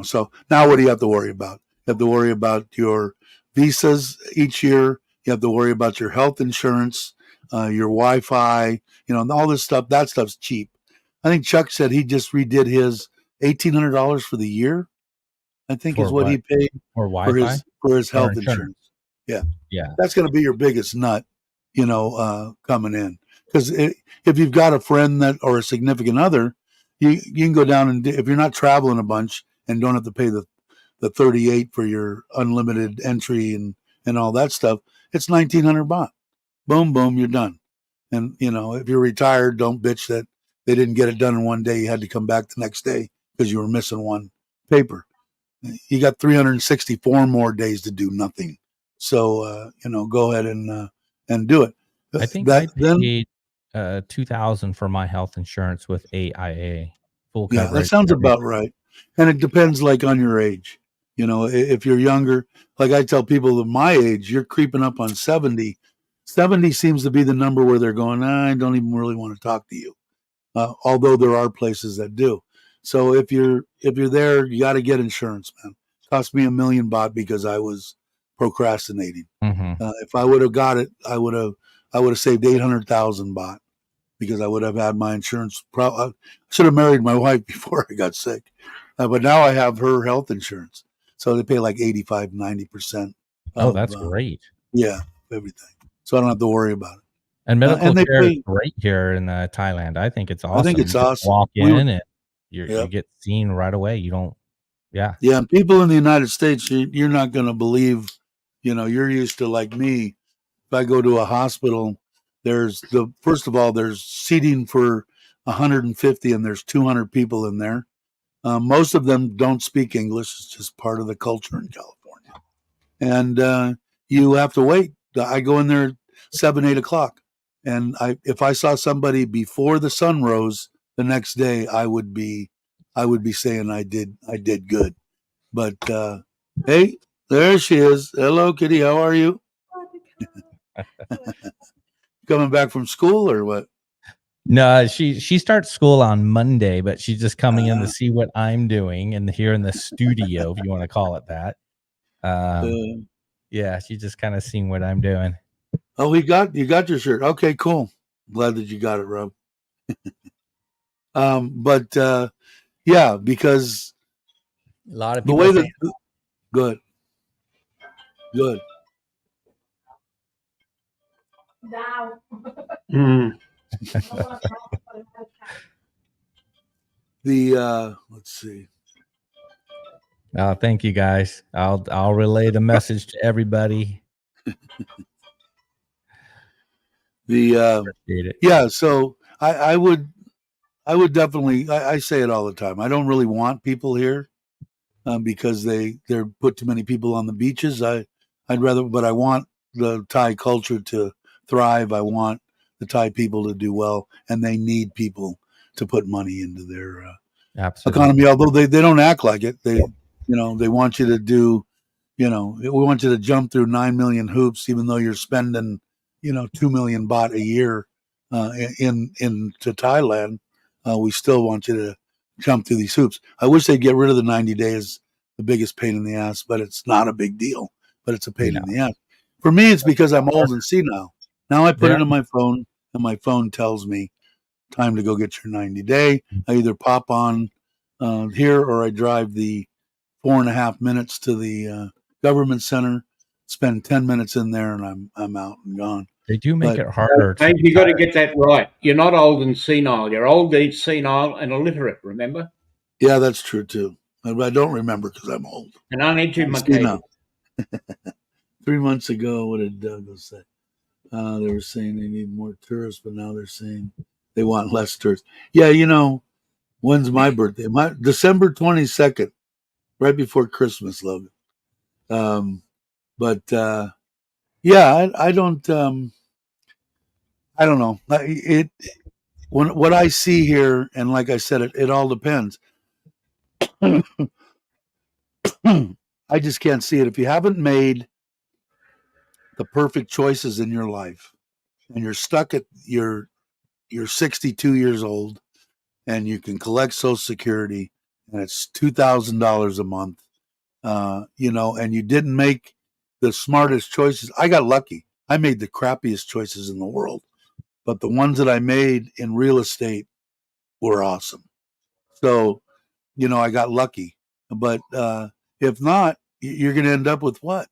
So now what do you have to worry about? You have to worry about your visas each year. You have to worry about your health insurance, your Wi-Fi, all this stuff. That stuff's cheap. I think Chuck said he just redid his $1,800 for the year. I think is what he paid for Wi-Fi for his health insurance. Yeah, that's going to be your biggest nut, coming in, because if you've got a friend or a significant other, you can go down and if you're not traveling a bunch and don't have to pay the 38 for your unlimited entry and all that stuff, it's 1,900 baht. Boom, boom, you're done. And if you're retired, don't bitch that they didn't get it done in one day. You had to come back the next day because you were missing one paper. You got 364 more days to do nothing. So go ahead and do it. I think I paid 2,000 for my health insurance with AIA full coverage. Yeah, that sounds about right. And it depends on your age. If you're younger, like I tell people of my age, you're creeping up on 70. 70 seems to be the number where they're going, I don't even really want to talk to you. Although there are places that do. So if you're there, you got to get insurance, man. It cost me 1 million baht because I was procrastinating. Mm-hmm. If I would have got it, I would have saved 800,000 baht because I would have had my insurance. I should have married my wife before I got sick, but now I have her health insurance, so they pay like 85, 90%. Oh, that's great. Yeah, everything. So I don't have to worry about it. And medical care is great here in Thailand. I think it's awesome. I think it's awesome. Walk in and you get seen right away. You don't. Yeah. Yeah. And people in the United States, you're not going to believe, you're used to, like me. If I go to a hospital, first of all, there's seating for 150 and there's 200 people in there. Most of them don't speak English. It's just part of the culture in California. And you have to wait. I go in there 7, 8 o'clock. And if I saw somebody before the sun rose the next day, I would be saying I did good. But hey, there she is. Hello, Kitty. How are you? Coming back from school or what? No, she starts school on Monday, but she's just coming in to see what I'm doing and here in the studio, if you want to call it that. Yeah, she's just kind of seeing what I'm doing. Oh, you got your shirt. Okay, cool. Glad that you got it, Rob. But yeah, because a lot of the people way that good. The let's see. Oh, thank you guys. I'll relay the message to everybody. Yeah, so I would definitely I say it all the time. I don't really want people here because they're put too many people on the beaches. I'd rather, but I want the Thai culture to thrive. I want the Thai people to do well, and they need people to put money into their economy. Although they don't act like it, they want you to do, we want you to jump through 9 million hoops, even though you're spending 2 million baht a year into Thailand. We still want you to jump through these hoops. I wish they'd get rid of the 90 days, the biggest pain in the ass, but it's not a big deal. But it's a pain in the ass. For me, it's because I'm old and senile. Now I put it in my phone, and my phone tells me time to go get your 90-day. I either pop on here or I drive the 4.5 minutes to the government center, spend 10 minutes in there, and I'm out and gone. They do make it harder. You got to get that right. You're not old and senile. You're old, senile, and illiterate. Remember? Yeah, that's true too. I don't remember because I'm old. And uneducated. 3 months ago, what did Douglas say? They were saying they need more tourists, but now they're saying they want less tourists. Yeah, when's my birthday? December 22nd, right before Christmas, Logan. But yeah, I don't know. What I see here, and like I said, it all depends. I just can't see it. If you haven't made the perfect choices in your life, and you're stuck at you're 62 years old, and you can collect Social Security, and it's $2,000 a month, and you didn't make the smartest choices. I got lucky. I made the crappiest choices in the world, but the ones that I made in real estate were awesome. So, I got lucky. But if not, you're going to end up with what?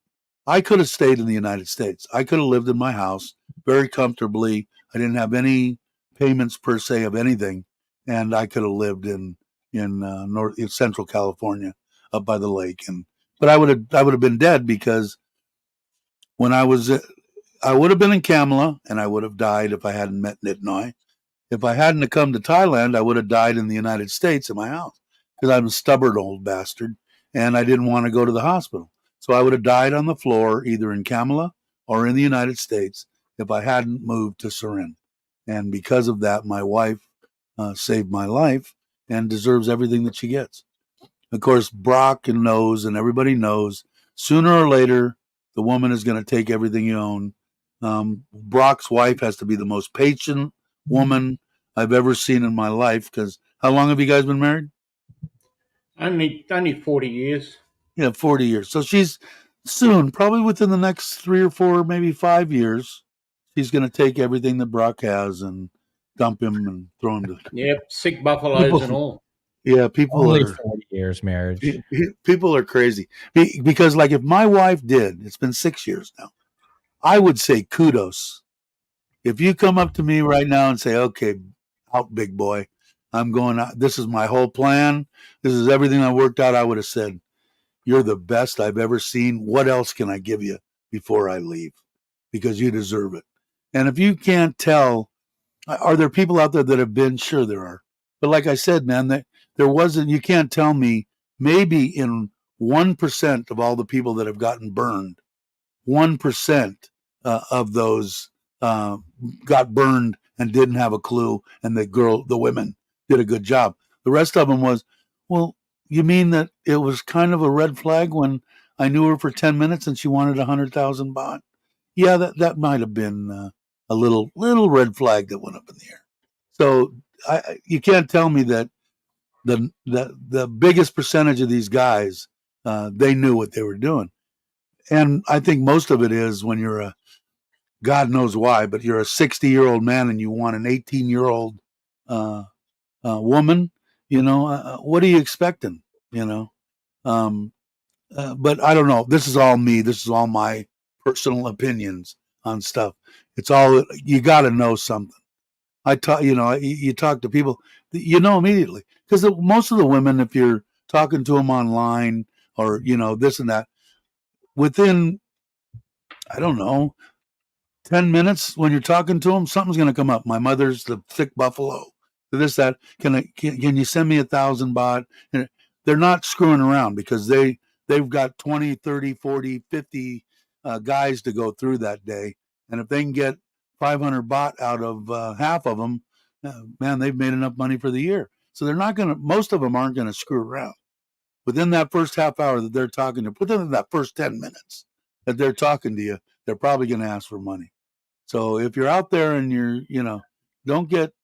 I could have stayed in the United States. I could have lived in my house very comfortably. I didn't have any payments per se of anything, and I could have lived in Central California, up by the lake. But I would have been dead because when I would have been in Kamala, and I would have died if I hadn't met Nitnoy. If I hadn't have come to Thailand, I would have died in the United States in my house because I'm a stubborn old bastard, and I didn't want to go to the hospital. So I would have died on the floor, either in Kamala or in the United States, if I hadn't moved to Surin. And because of that, my wife saved my life and deserves everything that she gets. Of course, Brock knows, and everybody knows, sooner or later, the woman is going to take everything you own. Brock's wife has to be the most patient woman I've ever seen in my life. Because how long have you guys been married? Only 40 years. Yeah, 40 years. So she's soon, probably within the next 3 or 4, maybe 5 years, she's going to take everything that Brock has and dump him and throw him to. Yep, sick buffaloes and all. Yeah, people only are 40 years marriage. People are crazy because, like, if my wife did, it's been 6 years now, I would say kudos. If you come up to me right now and say, "Okay, out, big boy, I'm going out. This is my whole plan. This is everything I worked out," I would have said, "You're the best I've ever seen. What else can I give you before I leave? Because you deserve it." And if you can't tell, are there people out there that have been? Sure, there are. But like I said, man, there wasn't. You can't tell me. Maybe in 1% of all the people that have gotten burned, 1% of those got burned and didn't have a clue, and the women did a good job. The rest of them was, well, you mean that it was kind of a red flag when I knew her for 10 minutes and she wanted 100,000 baht? Yeah, that might have been a little red flag that went up in the air. So you can't tell me that the biggest percentage of these guys, they knew what they were doing. And I think most of it is when you're a, God knows why, but you're a 60-year-old man and you want an 18-year-old woman, what are you expecting, Um, but I don't know. This is all me. This is all my personal opinions on stuff. It's all, you got to know something. I talk, you talk to people, immediately, because most of the women, if you're talking to them online or this and that, within, I don't know, 10 minutes when you're talking to them, something's going to come up. My mother's the thick buffalo. This, that. Can you send me 1,000 baht? And they're not screwing around because they've got 20, 30, 40, 50 guys to go through that day. And if they can get 500 baht out of half of them, man, they've made enough money for the year. So they're not going to, most of them aren't going to screw around. Within that first half hour that they're talking to, within that first 10 minutes that they're talking to you, they're probably going to ask for money. So if you're out there and you're, don't get,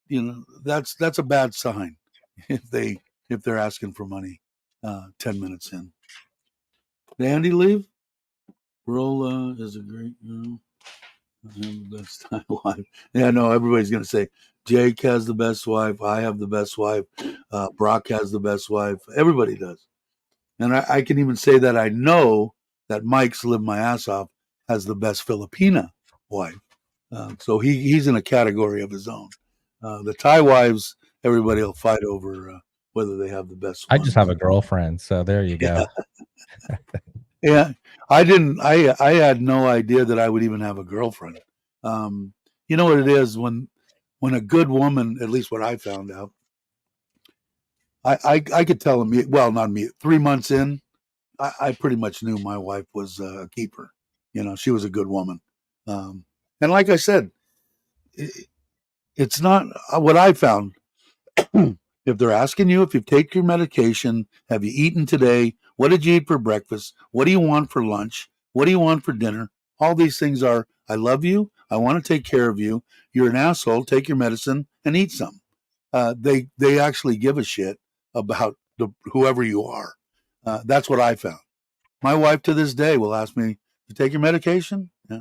that's a bad sign if they're asking for money 10 minutes in. Did Andy leave? Roll is a great, I have the best wife. Yeah, no, everybody's gonna say Jake has the best wife. I have the best wife. Brock has the best wife. Everybody does, and I can even say that I know that Mike's lived my ass off has the best Filipina wife. So he's in a category of his own. The Thai wives, everybody will fight over whether they have the best one. I just have a girlfriend, so there you go. Yeah, I didn't. I had no idea that I would even have a girlfriend. You know what it is when a good woman, at least what I found out, I could tell them. Well, not me. 3 months in, I pretty much knew my wife was a keeper. She was a good woman. And like I said, it's not what I found. If they're asking you if you take your medication, have you eaten today? What did you eat for breakfast? What do you want for lunch? What do you want for dinner? All these things are, I love you. I want to take care of you. You're an asshole. Take your medicine and eat some. They actually give a shit about whoever you are. That's what I found. My wife to this day will ask me, you take your medication? Yeah.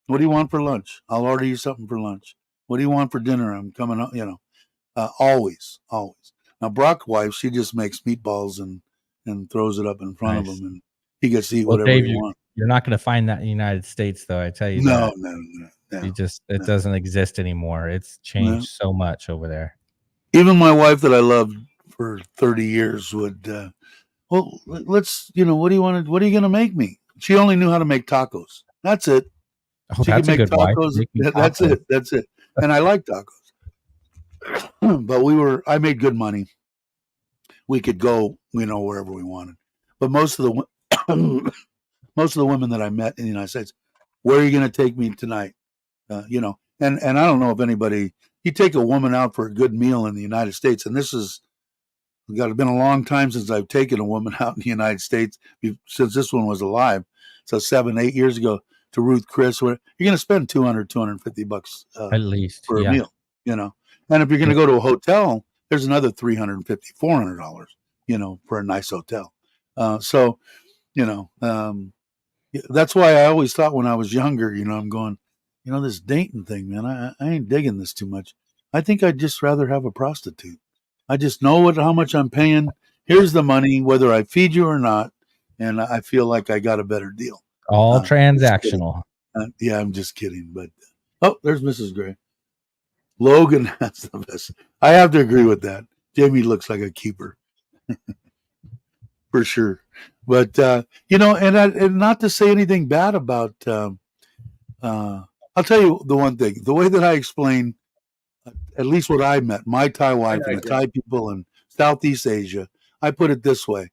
What do you want for lunch? I'll order you something for lunch. What do you want for dinner? I'm coming up, always. Now, Brock's wife, she just makes meatballs and throws it up in front of him, and he gets to eat whatever Dave, he wants. You're not going to find that in the United States, though. I tell you that. No. It doesn't exist anymore. It's changed so much over there. Even my wife that I loved for 30 years would, well, let's, what do you want to, what are you going to make me? She only knew how to make tacos. That's it. Oh, she that's could make a good tacos. Wife. That's it. And I like tacos. But I made good money. We could go, wherever we wanted. But most of the women that I met in the United States, where are you going to take me tonight? And I don't know if anybody, you take a woman out for a good meal in the United States, and this is, been a long time since I've taken a woman out in the United States, since this one was alive. So 7-8 years ago to Ruth Chris, where you're going to spend $200-250 at least for a meal, And if you're going to go to a hotel, there's another $350-400, for a nice hotel. So, that's why I always thought when I was younger, I'm going, this dating thing, man, I ain't digging this too much. I think I'd just rather have a prostitute. I just know how much I'm paying. Here's the money, whether I feed you or not. And I feel like I got a better deal. All transactional. Yeah, I'm just kidding. But, there's Mrs. Gray. Logan has the best. I have to agree with that. Jamie looks like a keeper. For sure. But, and not to say anything bad about, I'll tell you the one thing, the way that I explain, at least what I met, my Thai wife and the Thai people in Southeast Asia, I put it this way.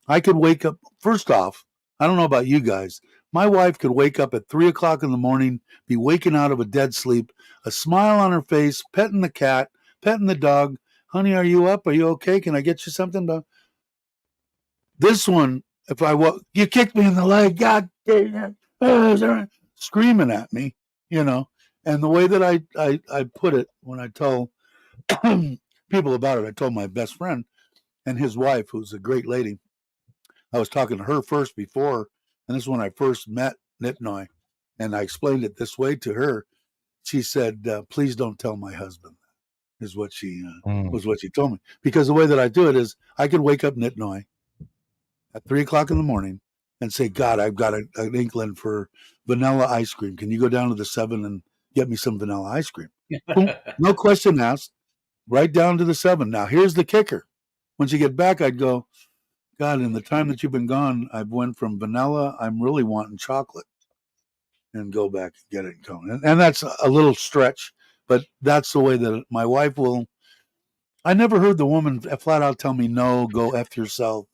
I could wake up, first off, I don't know about you guys, my wife could wake up at 3 o'clock in the morning, be waking out of a dead sleep, a smile on her face, petting the cat, petting the dog. Honey, are you up? Are you okay? Can I get you something? This one, if you kicked me in the leg, God damn it, screaming at me, and the way that I put it when I tell people about it. I told my best friend and his wife, who's a great lady. I was talking to her first before, and this is when I first met Nitnoy, and I explained it this way to her. She said, "Please don't tell my husband." Is what she was what she told me, because the way that I do it is I could wake up Nitnoy at 3:00 in the morning and say, "God, I've got an inkling for vanilla ice cream. Can you go down to the 7 and get me some vanilla ice cream?" Boom, no question asked. Right down to the 7. Now here's the kicker. Once you get back, I'd go, "God, in the time that you've been gone, I've went from vanilla. I'm really wanting chocolate," and go back and get it going. And that's a little stretch, but that's the way that my wife will. I never heard the woman flat out tell me, "No, go F yourself."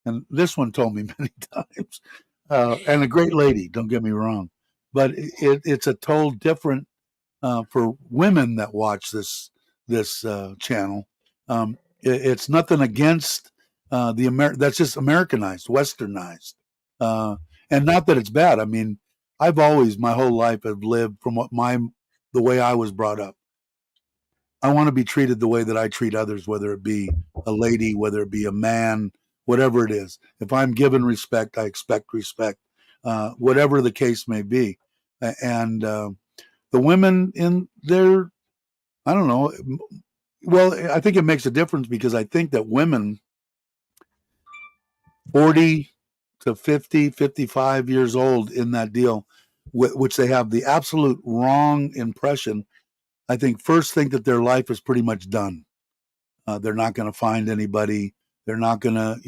And this one told me many times. And a great lady, don't get me wrong. But it's a total different for women that watch this channel. It's nothing against that's just Americanized, Westernized, and not that it's bad. I mean, I've always my whole life have lived from the way I was brought up. I want to be treated the way that I treat others, whether it be a lady, whether it be a man, whatever it is. If I'm given respect, I expect respect, whatever the case may be. And the women in there, I don't know. Well, I think it makes a difference because I think that women 40 to 50, 55 years old in that deal, which they have the absolute wrong impression, I think first think that their life is pretty much done. They're not going to find anybody. They're not going to,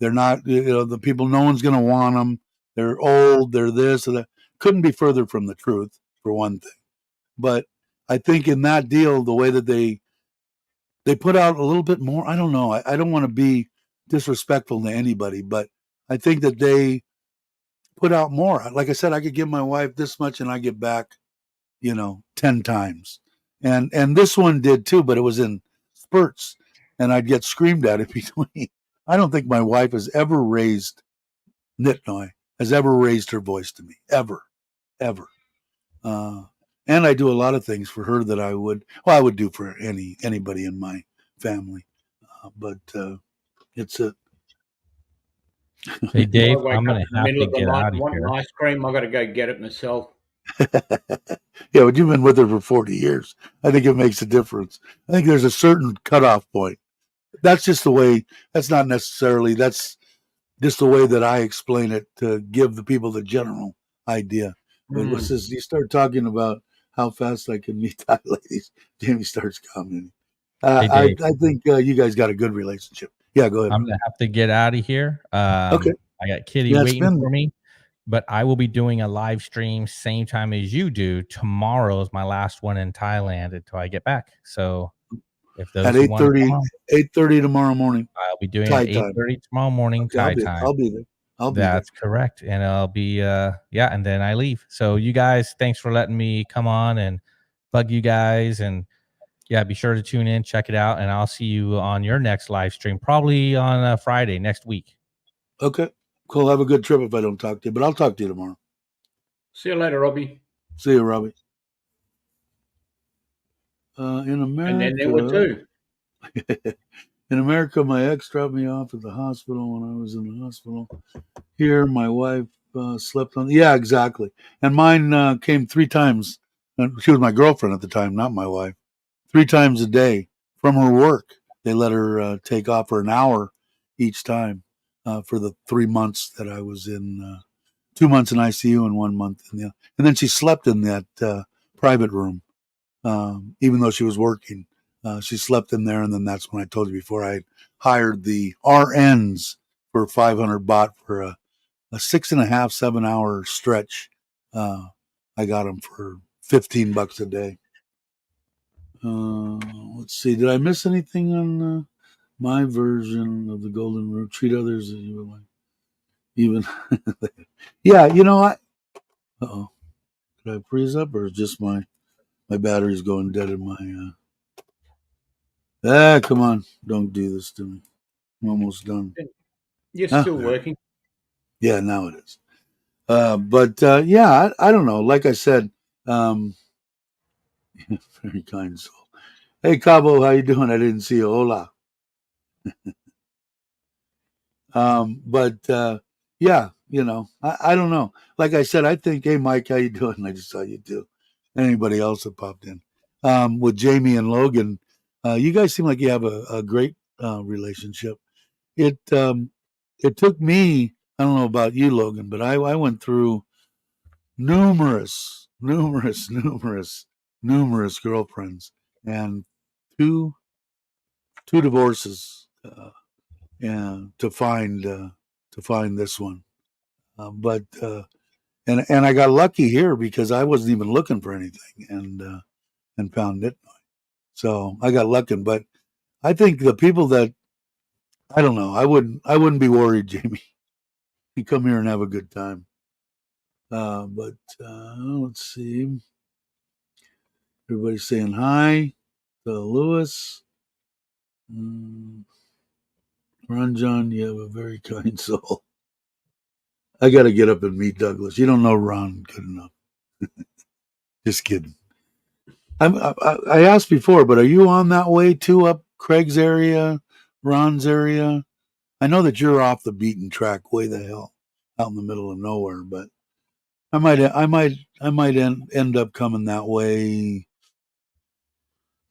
they're not, the people, no one's going to want them. They're old. They're this or that. Couldn't be further from the truth, for one thing. But I think in that deal, the way that they put out a little bit more, I don't know. I don't want to be disrespectful to anybody, but I think that they put out more. Like I said, I could give my wife this much and I get back, 10 times. And this one did too, but it was in spurts and I'd get screamed at in between. I don't think my wife has ever raised her voice to me, ever, ever. And I do a lot of things for her that I would do for anybody in my family. But it's a. Hey, Dave, I wake I'm up going in to the have middle to of the get night out and of want here. an ice cream. I got to go get it myself. Yeah, but you've been with her for 40 years. I think it makes a difference. I think there's a certain cutoff point. That's just the way. That's not necessarily. That's just the way that I explain it to give the people the general idea. But what's this? You start talking about how fast I can meet Thai ladies. Jamie starts commenting. Hey, Dave, I think you guys got a good relationship. Yeah, go ahead. I'm going to have to get out of here. Okay. I got Kitty Yeah, waiting for me, but I will be doing a live stream same time as you do. Tomorrow is my last one in Thailand until I get back. So if those at who want to come on, 8:30 tomorrow morning. I'll be doing Thai it time. 8:30 tomorrow morning, Okay, Thai time. I'll be there. That's correct. And I'll be, and then I leave. So you guys, thanks for letting me come on and bug you guys. And yeah, be sure to tune in, check it out. And I'll see you on your next live stream, probably on Friday next week. Okay, cool. Have a good trip if I don't talk to you, but I'll talk to you tomorrow. See you later, Robbie. See you, Robbie. In America. And then there were two. In America, my ex dropped me off at the hospital when I was in the hospital. Here, my wife slept on. Yeah, exactly. And mine came 3 times. She was my girlfriend at the time, not my wife. 3 times a day from her work. They let her take off for an hour each time for the 3 months that I was in. 2 months in ICU and 1 month in the. And then she slept in that private room, even though she was working. She slept in there, and then that's when I told you before I hired the RNs for 500 baht for a 6.5, 7 hour stretch. I got them for $15 a day. Let's see. Did I miss anything on my version of the Golden Rule? Treat others as you would like. Even, yeah, uh-oh. Did I freeze up, or is just my battery's going dead in my? Come on! Don't do this to me. I'm almost done. You're still working. Yeah, now it is. But yeah, I don't know. Like I said, very kind soul. Hey, Cabo, how you doing? I didn't see you. Hola. But yeah, I don't know. Like I said, I think, hey, Mike, how you doing? I just saw you too. Anybody else that popped in? With Jamie and Logan, you guys seem like you have a great relationship. It took me, I don't know about you, Logan, but I went through numerous, numerous, numerous, numerous girlfriends and two divorces, and to find this one. But and I got lucky here because I wasn't even looking for anything, and found it. So I got lucky. But I think the people that, I don't know, I wouldn't be worried, Jamie. You come here and have a good time. But let's see. Everybody's saying hi to Lewis. Ron John, you have a very kind soul. I got to get up and meet Douglas. You don't know Ron good enough. Just kidding. I asked before, but are you on that way too, up Craig's area, Ron's area? I know that you're off the beaten track, way the hell out in the middle of nowhere, but I might end up coming that way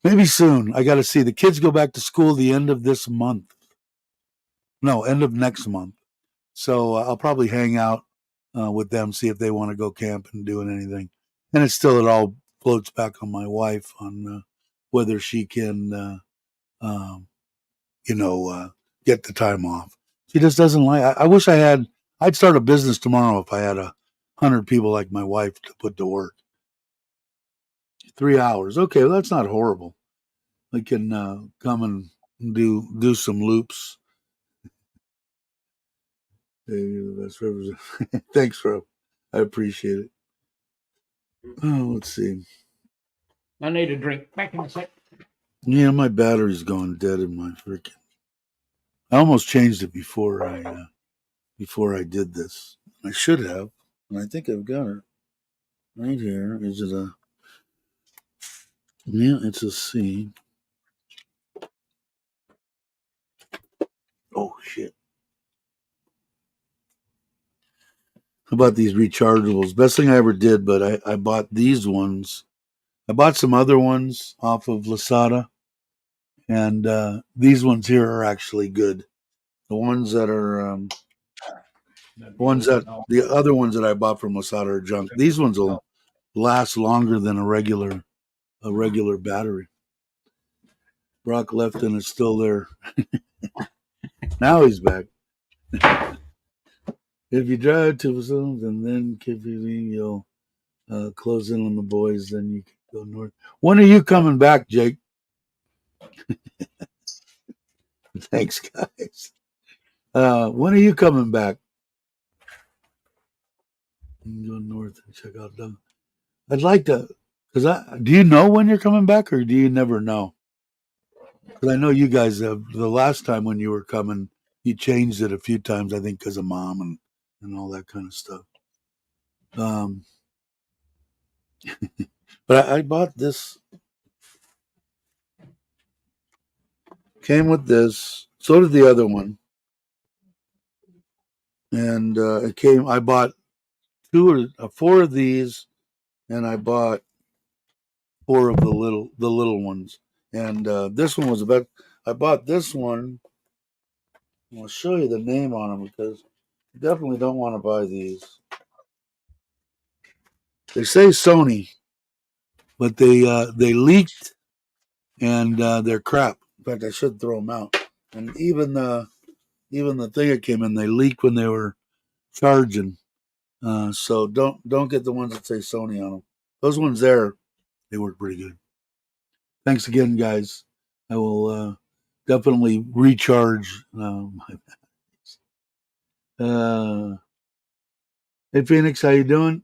maybe soon. I got to see the kids go back to school the end of this month. No, end of next month. So I'll probably hang out with them, see if they want to go camping and doing anything. And it all floats back on my wife on whether she can, um, get the time off. She just doesn't like. I wish I had. I'd start a business tomorrow if I had 100 people like my wife to put to work. 3 hours, okay, well, that's not horrible. I can come and do some loops. Thanks, Rob. I appreciate it. Oh, let's see. I need a drink. Back in a sec. Yeah, my battery's gone dead in my freaking. I almost changed it before I did this. I should have, and I think I've got it right here. Is it a? Yeah, it's a C. Oh shit! How about these rechargeables? Best thing I ever did, but I bought these ones. I bought some other ones off of Lasada, and these ones here are actually good. The ones that are the other ones that I bought from Lasada are junk. These ones will last longer than a regular battery. Brock left and it's still there. Now he's back. If you drive to Wisconsin and then keep you'll close in on the boys, then you can go north. When are you coming back, Jake? Thanks, guys. When are you coming back? You can go north and check out Doug. I'd like to, do you know when you're coming back, or do you never know? Because I know you guys have, the last time when you were coming, you changed it a few times, I think, because of mom and all that kind of stuff. But I bought this. Came with this. So did the other one. And it came. I bought four of these, and I bought four of the little ones. And this one was about. I bought this one. I'll show you the name on them because you definitely don't want to buy these. They say Sony, but they leaked, and they're crap. In fact, I should throw them out. And even the thing that came in, they leaked when they were charging. So don't get the ones that say Sony on them. Those ones there, they work pretty good. Thanks again, guys. I will definitely recharge my batteries. Hey, Phoenix, how you doing?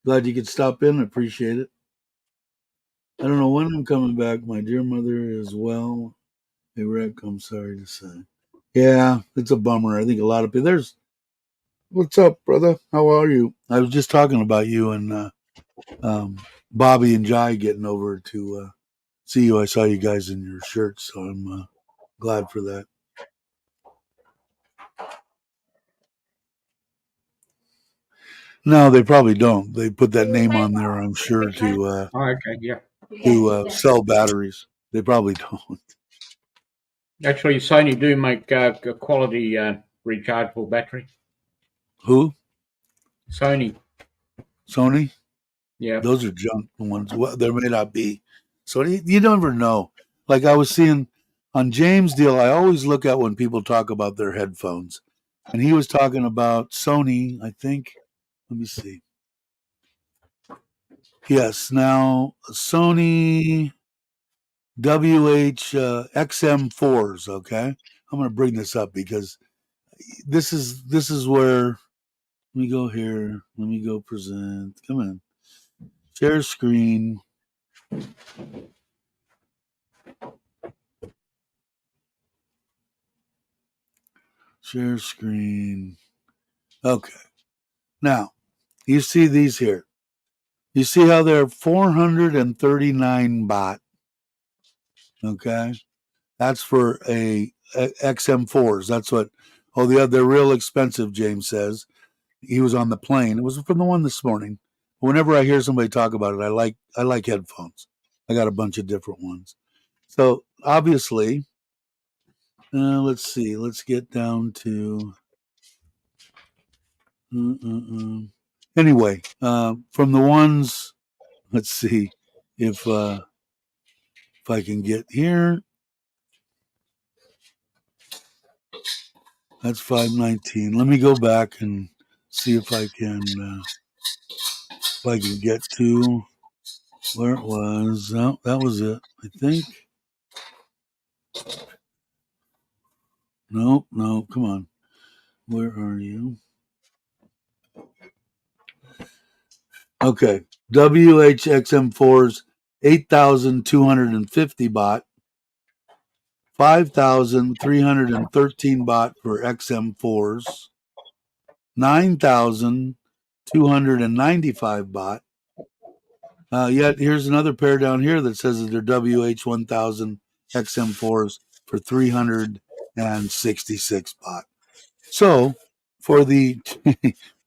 Glad you could stop in. I appreciate it. I don't know when I'm coming back. My dear mother is well. Hey, Rick, I'm sorry to say. Yeah, it's a bummer. I think a lot of people. What's up, brother? How are you? I was just talking about you and Bobby and Jai getting over to see you. I saw you guys in your shirts, so I'm glad for that. No, they probably don't. They put that name on there, I'm sure, to okay, yeah. Sell batteries. They probably don't. Actually, Sony do make a quality rechargeable battery. Who? Sony. Sony? Yeah. Those are junk ones. Well, there may not be. So you never know. Like I was seeing on James' deal, I always look at when people talk about their headphones. And he was talking about Sony, I think. Let me see. Yes, now Sony XM4s, okay? I'm going to bring this up because this is where, let me go here. Let me go present. Come on. Share screen. Share screen. Okay. Now, you see these here. You see how they're 439 baht. Okay. That's for a XM4s. That's what, they're real expensive, James says. He was on the plane. It was from the one this morning. Whenever I hear somebody talk about it, I like headphones. I got a bunch of different ones. So obviously, let's see. Let's get down to. Anyway, from the ones, let's see if I can get here. That's 519. Let me go back and see if I can get to where it was. Oh, that was it, I think. No, come on. Where are you? Okay. WHXM4s, 8,250 baht, 5,313 baht for XM4s, 9,295 baht. Yet here's another pair down here that says that they're WH1000 XM4s for 366 baht. So for the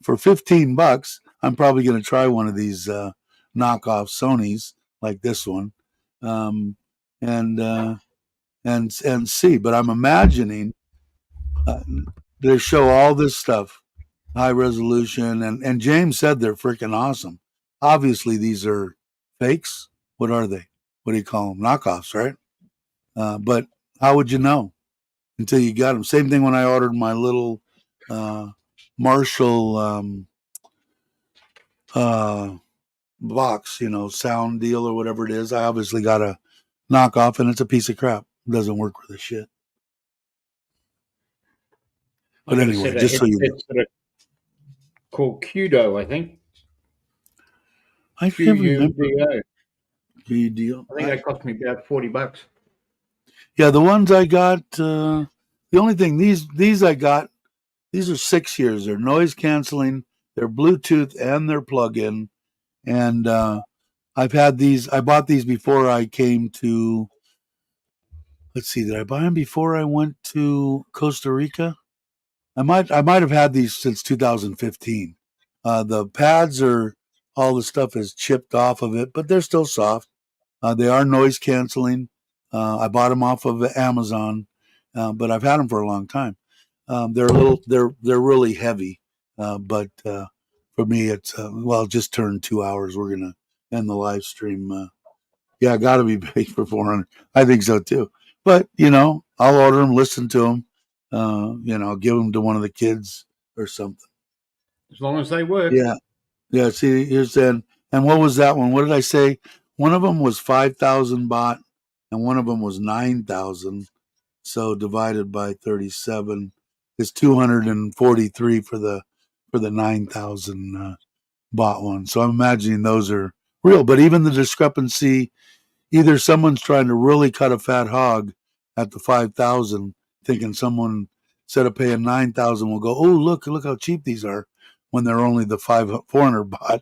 for $15, I'm probably going to try one of these knockoff Sonys like this one, and see. But I'm imagining they show all this stuff, high resolution, and James said they're freaking awesome. Obviously, these are fakes. What are they? What do you call them? Knockoffs, right? But how would you know until you got them? Same thing when I ordered my little Marshall box, sound deal or whatever it is. I obviously got a knockoff, and it's a piece of crap. It doesn't work with the shit. But anyway, just so you know. Called Qdo, I think. I can't remember. QDO. I think that cost me about $40. Yeah, the ones I got, the only thing, these I got, these are 6 years. They're noise canceling, they're Bluetooth, and they're plug-in. And I've had these, I bought these before I came to, let's see, did I buy them before I went to Costa Rica? I might have had these since 2015. The pads all the stuff is chipped off of it, but they're still soft. They are noise canceling. I bought them off of Amazon, but I've had them for a long time. They're really heavy, but for me, it's just turned 2 hours. We're gonna end the live stream. Yeah, got to be paid for 400. I think so too. But I'll order them, listen to them. Give them to one of the kids or something. As long as they work. Yeah. See, here's then. And what was that one? What did I say? One of them was 5,000 baht, and one of them was 9,000. So divided by 37 is 243 for the 9,000 baht one. So I'm imagining those are real. But even the discrepancy, either someone's trying to really cut a fat hog at the 5,000, thinking someone instead of paying 9,000 will go, oh look how cheap these are, when they're only the 400 baht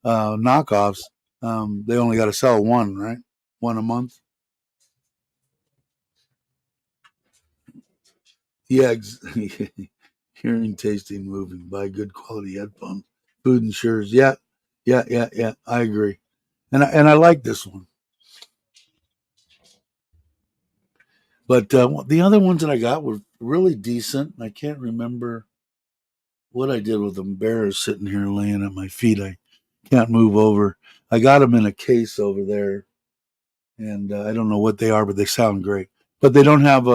knockoffs. They only got to sell one, right? One a month. Yeah, hearing, tasting, moving. Buy good quality headphones, food insures. Yeah. I agree, and I like this one. But the other ones that I got were really decent. I can't remember what I did with them. Bear is sitting here laying at my feet. I can't move over. I got them in a case over there, and I don't know what they are, but they sound great. But they don't have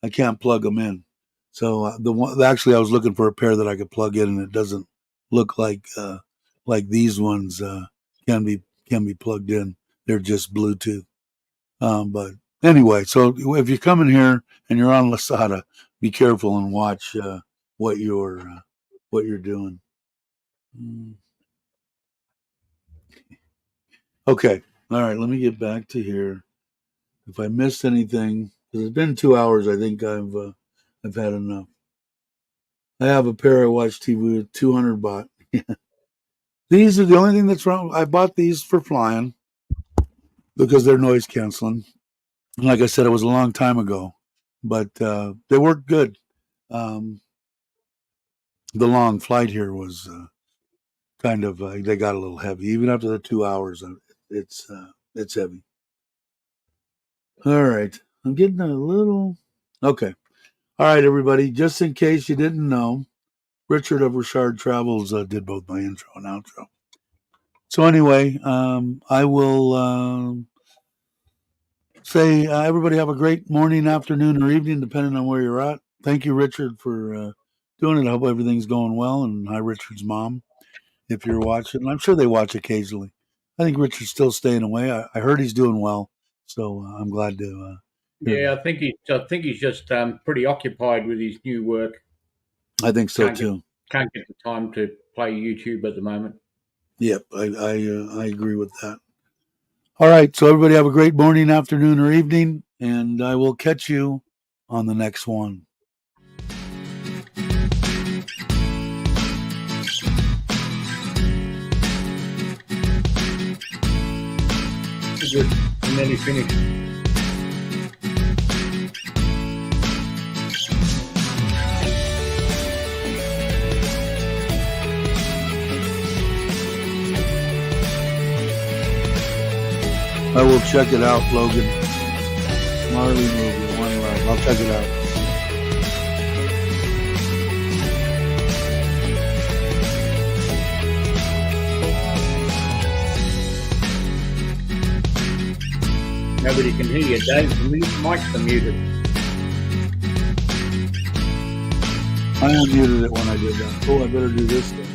I can't plug them in. So the one actually, I was looking for a pair that I could plug in, and it doesn't look like these ones can be plugged in. They're just Bluetooth. But anyway, so if you're coming here and you're on Lasada, be careful and watch what you're doing. Okay, all right. Let me get back to here. If I missed anything, because it's been 2 hours, I think I've had enough. I have a pair of watch TV with 200 baht. These are the only thing that's wrong. I bought these for flying because they're noise canceling. And like I said, it was a long time ago, but they work good. The long flight here was kind of they got a little heavy. Even after the 2 hours, it's heavy. All right, I'm getting a little okay. All right, everybody. Just in case you didn't know, Richard of Richard Travels did both my intro and outro. So anyway, I will say everybody have a great morning, afternoon, or evening, depending on where you're at. Thank you, Richard, for doing it. I hope everything's going well. And hi, Richard's mom, if you're watching. I'm sure they watch occasionally. I think Richard's still staying away. I heard he's doing well, so I'm glad to. Yeah, I think he's just pretty occupied with his new work. I think so too. Can't get the time to play YouTube at the moment. Yep, I agree with that. All right, so everybody have a great morning, afternoon, or evening, and I will catch you on the next one. Good. And then he finished. I will check it out, Logan. Marley movie, one ride. I'll check it out. Nobody can hear you, Dave. The mics are muted. I unmuted it when I did that. Oh, I better do this thing.